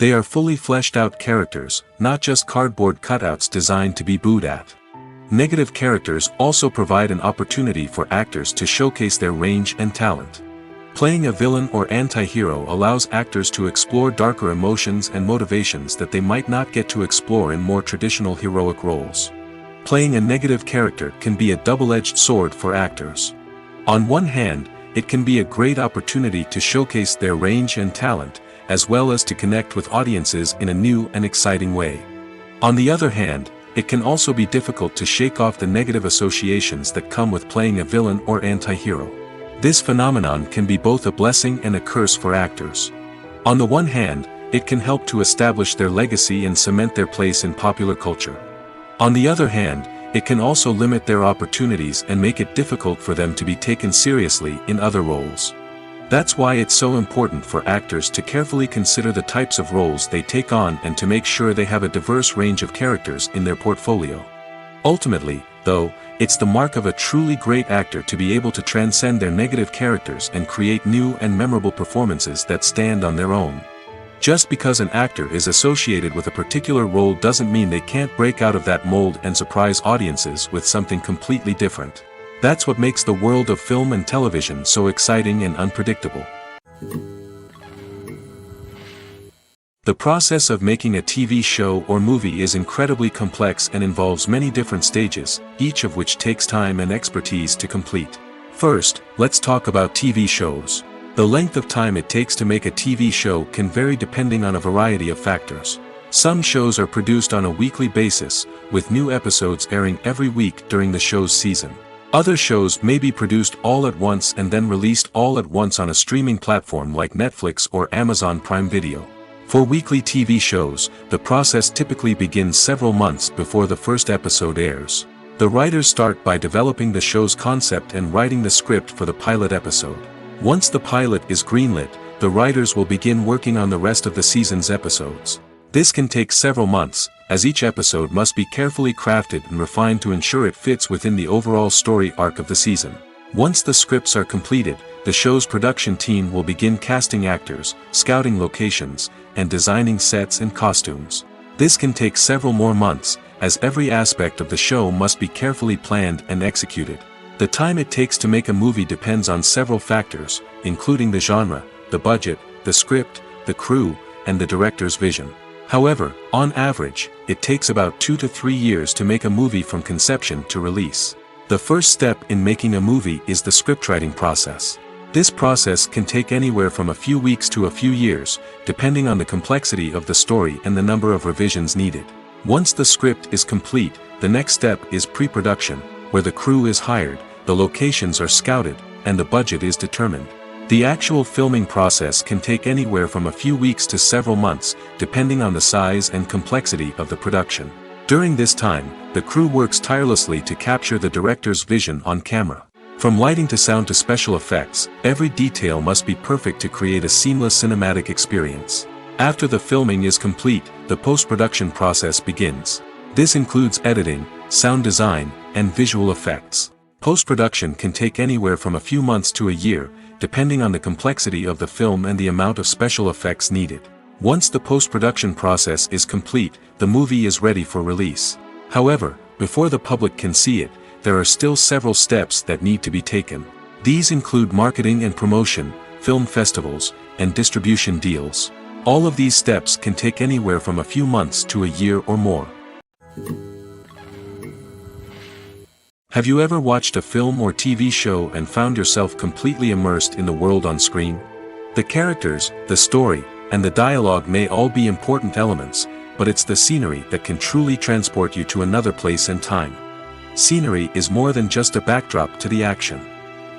They are fully fleshed out characters, not just cardboard cutouts designed to be booed at. Negative characters also provide an opportunity for actors to showcase their range and talent. Playing a villain or anti-hero allows actors to explore darker emotions and motivations that they might not get to explore in more traditional heroic roles. Playing a negative character can be a double-edged sword for actors. On one hand, it can be a great opportunity to showcase their range and talent, as well as to connect with audiences in a new and exciting way. On the other hand, it can also be difficult to shake off the negative associations that come with playing a villain or anti-hero. This phenomenon can be both a blessing and a curse for actors. On the one hand, it can help to establish their legacy and cement their place in popular culture. On the other hand, it can also limit their opportunities and make it difficult for them to be taken seriously in other roles. That's why it's so important for actors to carefully consider the types of roles they take on and to make sure they have a diverse range of characters in their portfolio. Ultimately, though, it's the mark of a truly great actor to be able to transcend their negative characters and create new and memorable performances that stand on their own. Just because an actor is associated with a particular role doesn't mean they can't break out of that mold and surprise audiences with something completely different. That's what makes the world of film and television so exciting and unpredictable. The process of making a TV show or movie is incredibly complex and involves many different stages, each of which takes time and expertise to complete. First, let's talk about TV shows. The length of time it takes to make a TV show can vary depending on a variety of factors. Some shows are produced on a weekly basis, with new episodes airing every week during the show's season. Other shows may be produced all at once and then released all at once on a streaming platform like Netflix or Amazon Prime Video. For weekly TV shows, the process typically begins several months before the first episode airs. The writers start by developing the show's concept and writing the script for the pilot episode. Once the pilot is greenlit, the writers will begin working on the rest of the season's episodes. This can take several months, as each episode must be carefully crafted and refined to ensure it fits within the overall story arc of the season. Once the scripts are completed, the show's production team will begin casting actors, scouting locations, and designing sets and costumes. This can take several more months, as every aspect of the show must be carefully planned and executed. The time it takes to make a movie depends on several factors, including the genre, the budget, the script, the crew, and the director's vision. However, on average, it takes about 2 to 3 years to make a movie from conception to release. The first step in making a movie is the scriptwriting process. This process can take anywhere from a few weeks to a few years, depending on the complexity of the story and the number of revisions needed. Once the script is complete, the next step is pre-production, where the crew is hired, the locations are scouted, and the budget is determined. The actual filming process can take anywhere from a few weeks to several months, depending on the size and complexity of the production. During this time, the crew works tirelessly to capture the director's vision on camera. From lighting to sound to special effects, every detail must be perfect to create a seamless cinematic experience. After the filming is complete, the post-production process begins. This includes editing, sound design, and visual effects. Post-production can take anywhere from a few months to a year, depending on the complexity of the film and the amount of special effects needed. Once the post-production process is complete, the movie is ready for release. However, before the public can see it, there are still several steps that need to be taken. These include marketing and promotion, film festivals, and distribution deals. All of these steps can take anywhere from a few months to a year or more. Have you ever watched a film or TV show and found yourself completely immersed in the world on screen? The characters, the story, and the dialogue may all be important elements, but it's the scenery that can truly transport you to another place and time. Scenery is more than just a backdrop to the action.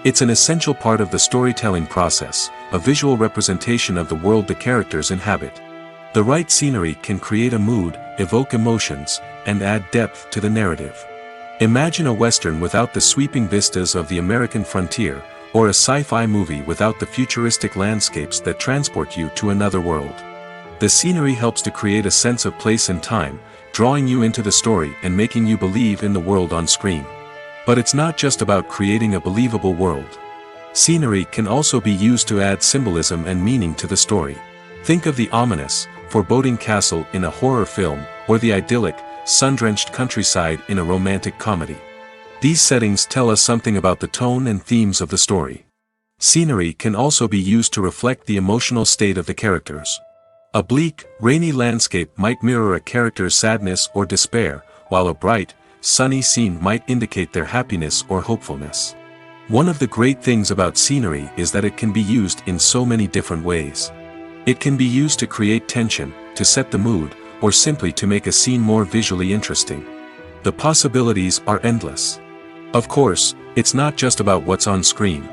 It's an essential part of the storytelling process, a visual representation of the world the characters inhabit. The right scenery can create a mood, evoke emotions, and add depth to the narrative. Imagine a Western without the sweeping vistas of the American frontier, or a sci-fi movie without the futuristic landscapes that transport you to another world. The scenery helps to create a sense of place and time, drawing you into the story and making you believe in the world on screen. But it's not just about creating a believable world. Scenery can also be used to add symbolism and meaning to the story. Think of the ominous, foreboding castle in a horror film, or the idyllic, sun-drenched countryside in a romantic comedy. These settings tell us something about the tone and themes of the story. Scenery can also be used to reflect the emotional state of the characters. A bleak, rainy landscape might mirror a character's sadness or despair, while a bright, sunny scene might indicate their happiness or hopefulness. One of the great things about scenery is that it can be used in so many different ways. It can be used to create tension, to set the mood, or simply to make a scene more visually interesting. The possibilities are endless. Of course, it's not just about what's on screen.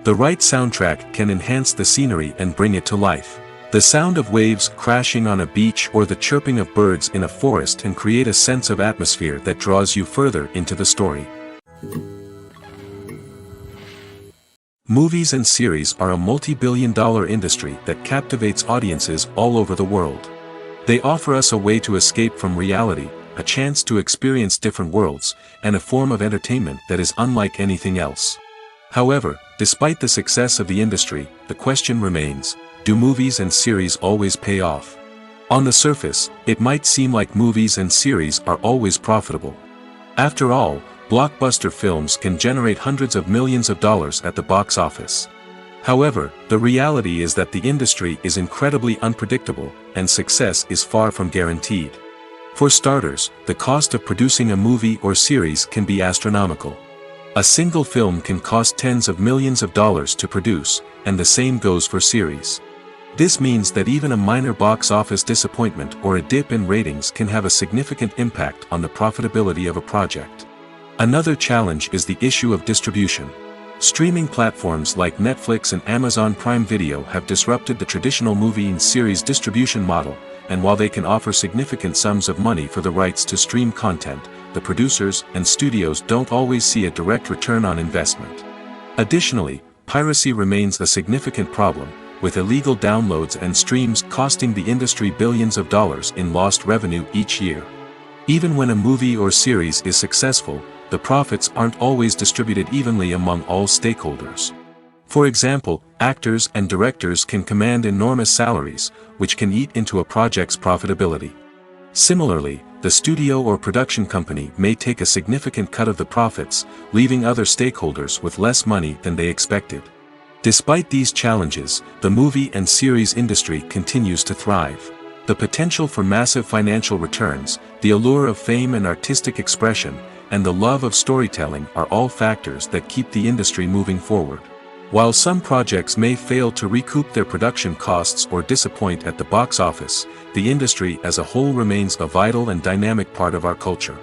The right soundtrack can enhance the scenery and bring it to life. The sound of waves crashing on a beach or the chirping of birds in a forest can create a sense of atmosphere that draws you further into the story. Movies and series are a multi-billion-dollar industry that captivates audiences all over the world. They offer us a way to escape from reality, a chance to experience different worlds, and a form of entertainment that is unlike anything else. However, despite the success of the industry, the question remains: do movies and series always pay off? On the surface, it might seem like movies and series are always profitable. After all, blockbuster films can generate hundreds of millions of dollars at the box office. However, the reality is that the industry is incredibly unpredictable, and success is far from guaranteed. For starters, the cost of producing a movie or series can be astronomical. A single film can cost tens of millions of dollars to produce, and the same goes for series. This means that even a minor box office disappointment or a dip in ratings can have a significant impact on the profitability of a project. Another challenge is the issue of distribution. Streaming platforms like Netflix and Amazon Prime Video have disrupted the traditional movie and series distribution model, and while they can offer significant sums of money for the rights to stream content, the producers and studios don't always see a direct return on investment. Additionally, piracy remains a significant problem, with illegal downloads and streams costing the industry billions of dollars in lost revenue each year. Even when a movie or series is successful, the profits aren't always distributed evenly among all stakeholders. For example, actors and directors can command enormous salaries, which can eat into a project's profitability. Similarly, the studio or production company may take a significant cut of the profits, leaving other stakeholders with less money than they expected. Despite these challenges, the movie and series industry continues to thrive. The potential for massive financial returns, the allure of fame and artistic expression, and the love of storytelling are all factors that keep the industry moving forward. While some projects may fail to recoup their production costs or disappoint at the box office, the industry as a whole remains a vital and dynamic part of our culture.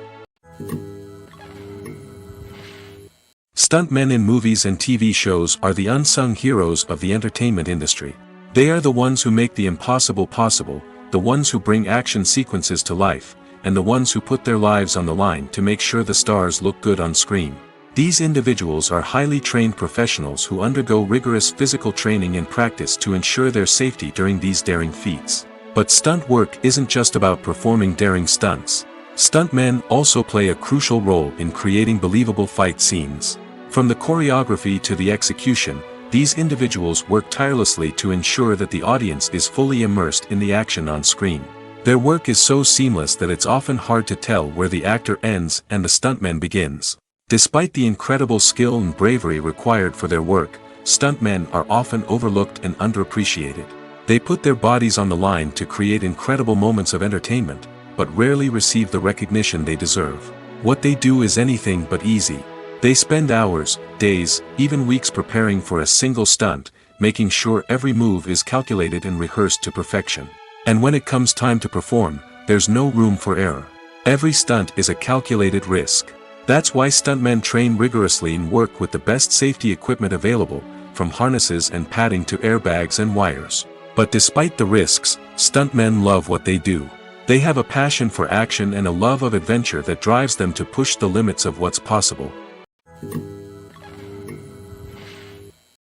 Stuntmen in movies and TV shows are the unsung heroes of the entertainment industry. They are the ones who make the impossible possible, the ones who bring action sequences to life, and the ones who put their lives on the line to make sure the stars look good on screen. These individuals are highly trained professionals who undergo rigorous physical training and practice to ensure their safety during these daring feats. But stunt work isn't just about performing daring stunts. Stuntmen also play a crucial role in creating believable fight scenes. From the choreography to the execution, these individuals work tirelessly to ensure that the audience is fully immersed in the action on screen. Their work is so seamless that it's often hard to tell where the actor ends and the stuntman begins. Despite the incredible skill and bravery required for their work, stuntmen are often overlooked and underappreciated. They put their bodies on the line to create incredible moments of entertainment, but rarely receive the recognition they deserve. What they do is anything but easy. They spend hours, days, even weeks preparing for a single stunt, making sure every move is calculated and rehearsed to perfection. And when it comes time to perform, there's no room for error. Every stunt is a calculated risk. That's why stuntmen train rigorously and work with the best safety equipment available, from harnesses and padding to airbags and wires. But despite the risks, stuntmen love what they do. They have a passion for action and a love of adventure that drives them to push the limits of what's possible.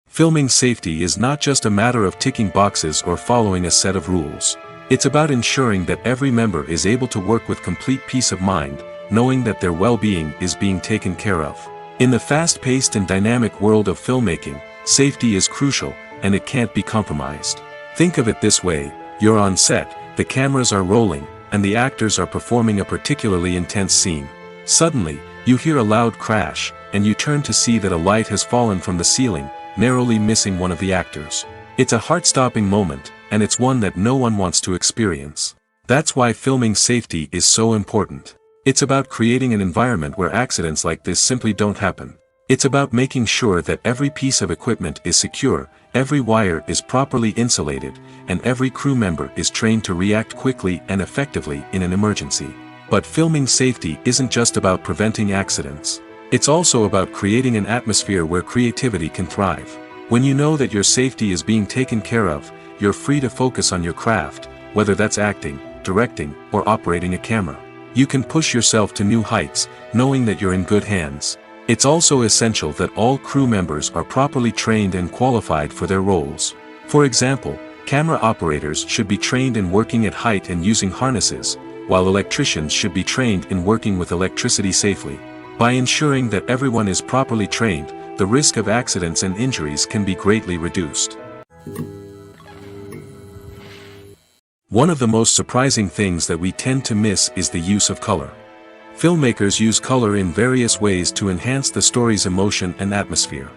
Filming safety is not just a matter of ticking boxes or following a set of rules. It's about ensuring that every member is able to work with complete peace of mind, knowing that their well-being is being taken care of. In the fast-paced and dynamic world of filmmaking, safety is crucial, and it can't be compromised. Think of it this way: you're on set, the cameras are rolling, and the actors are performing a particularly intense scene. Suddenly, you hear a loud crash, and you turn to see that a light has fallen from the ceiling, narrowly missing one of the actors. It's a heart-stopping moment, and it's one that no one wants to experience. That's why filming safety is so important. It's about creating an environment where accidents like this simply don't happen. It's about making sure that every piece of equipment is secure, every wire is properly insulated, and every crew member is trained to react quickly and effectively in an emergency. But filming safety isn't just about preventing accidents. It's also about creating an atmosphere where creativity can thrive. When you know that your safety is being taken care of, you're free to focus on your craft, whether that's acting, directing, or operating a camera. You can push yourself to new heights, knowing that you're in good hands. It's also essential that all crew members are properly trained and qualified for their roles. For example, camera operators should be trained in working at height and using harnesses, while electricians should be trained in working with electricity safely. By ensuring that everyone is properly trained, the risk of accidents and injuries can be greatly reduced. One of the most surprising things that we tend to miss is the use of color. Filmmakers use color in various ways to enhance the story's emotion and atmosphere.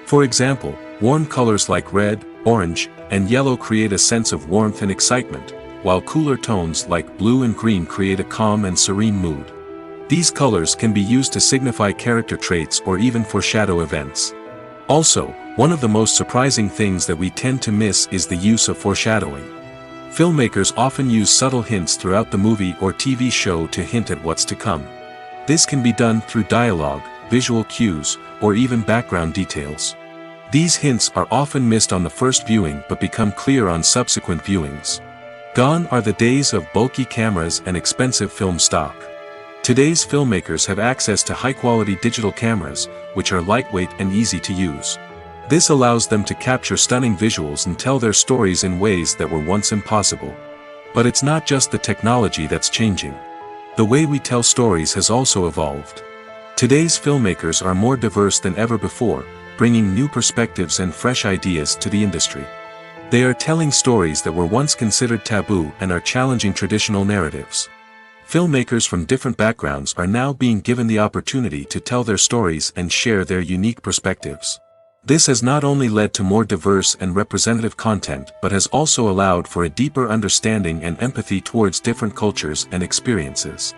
For example, warm colors like red, orange, and yellow create a sense of warmth and excitement, while cooler tones like blue and green create a calm and serene mood. These colors can be used to signify character traits or even foreshadow events. Also, one of the most surprising things that we tend to miss is the use of foreshadowing. Filmmakers often use subtle hints throughout the movie or TV show to hint at what's to come. This can be done through dialogue, visual cues, or even background details. These hints are often missed on the first viewing but become clear on subsequent viewings. Gone are the days of bulky cameras and expensive film stock. Today's filmmakers have access to high-quality digital cameras, which are lightweight and easy to use. This allows them to capture stunning visuals and tell their stories in ways that were once impossible. But it's not just the technology that's changing. The way we tell stories has also evolved. Today's filmmakers are more diverse than ever before, bringing new perspectives and fresh ideas to the industry. They are telling stories that were once considered taboo and are challenging traditional narratives. Filmmakers from different backgrounds are now being given the opportunity to tell their stories and share their unique perspectives. This has not only led to more diverse and representative content but has also allowed for a deeper understanding and empathy towards different cultures and experiences.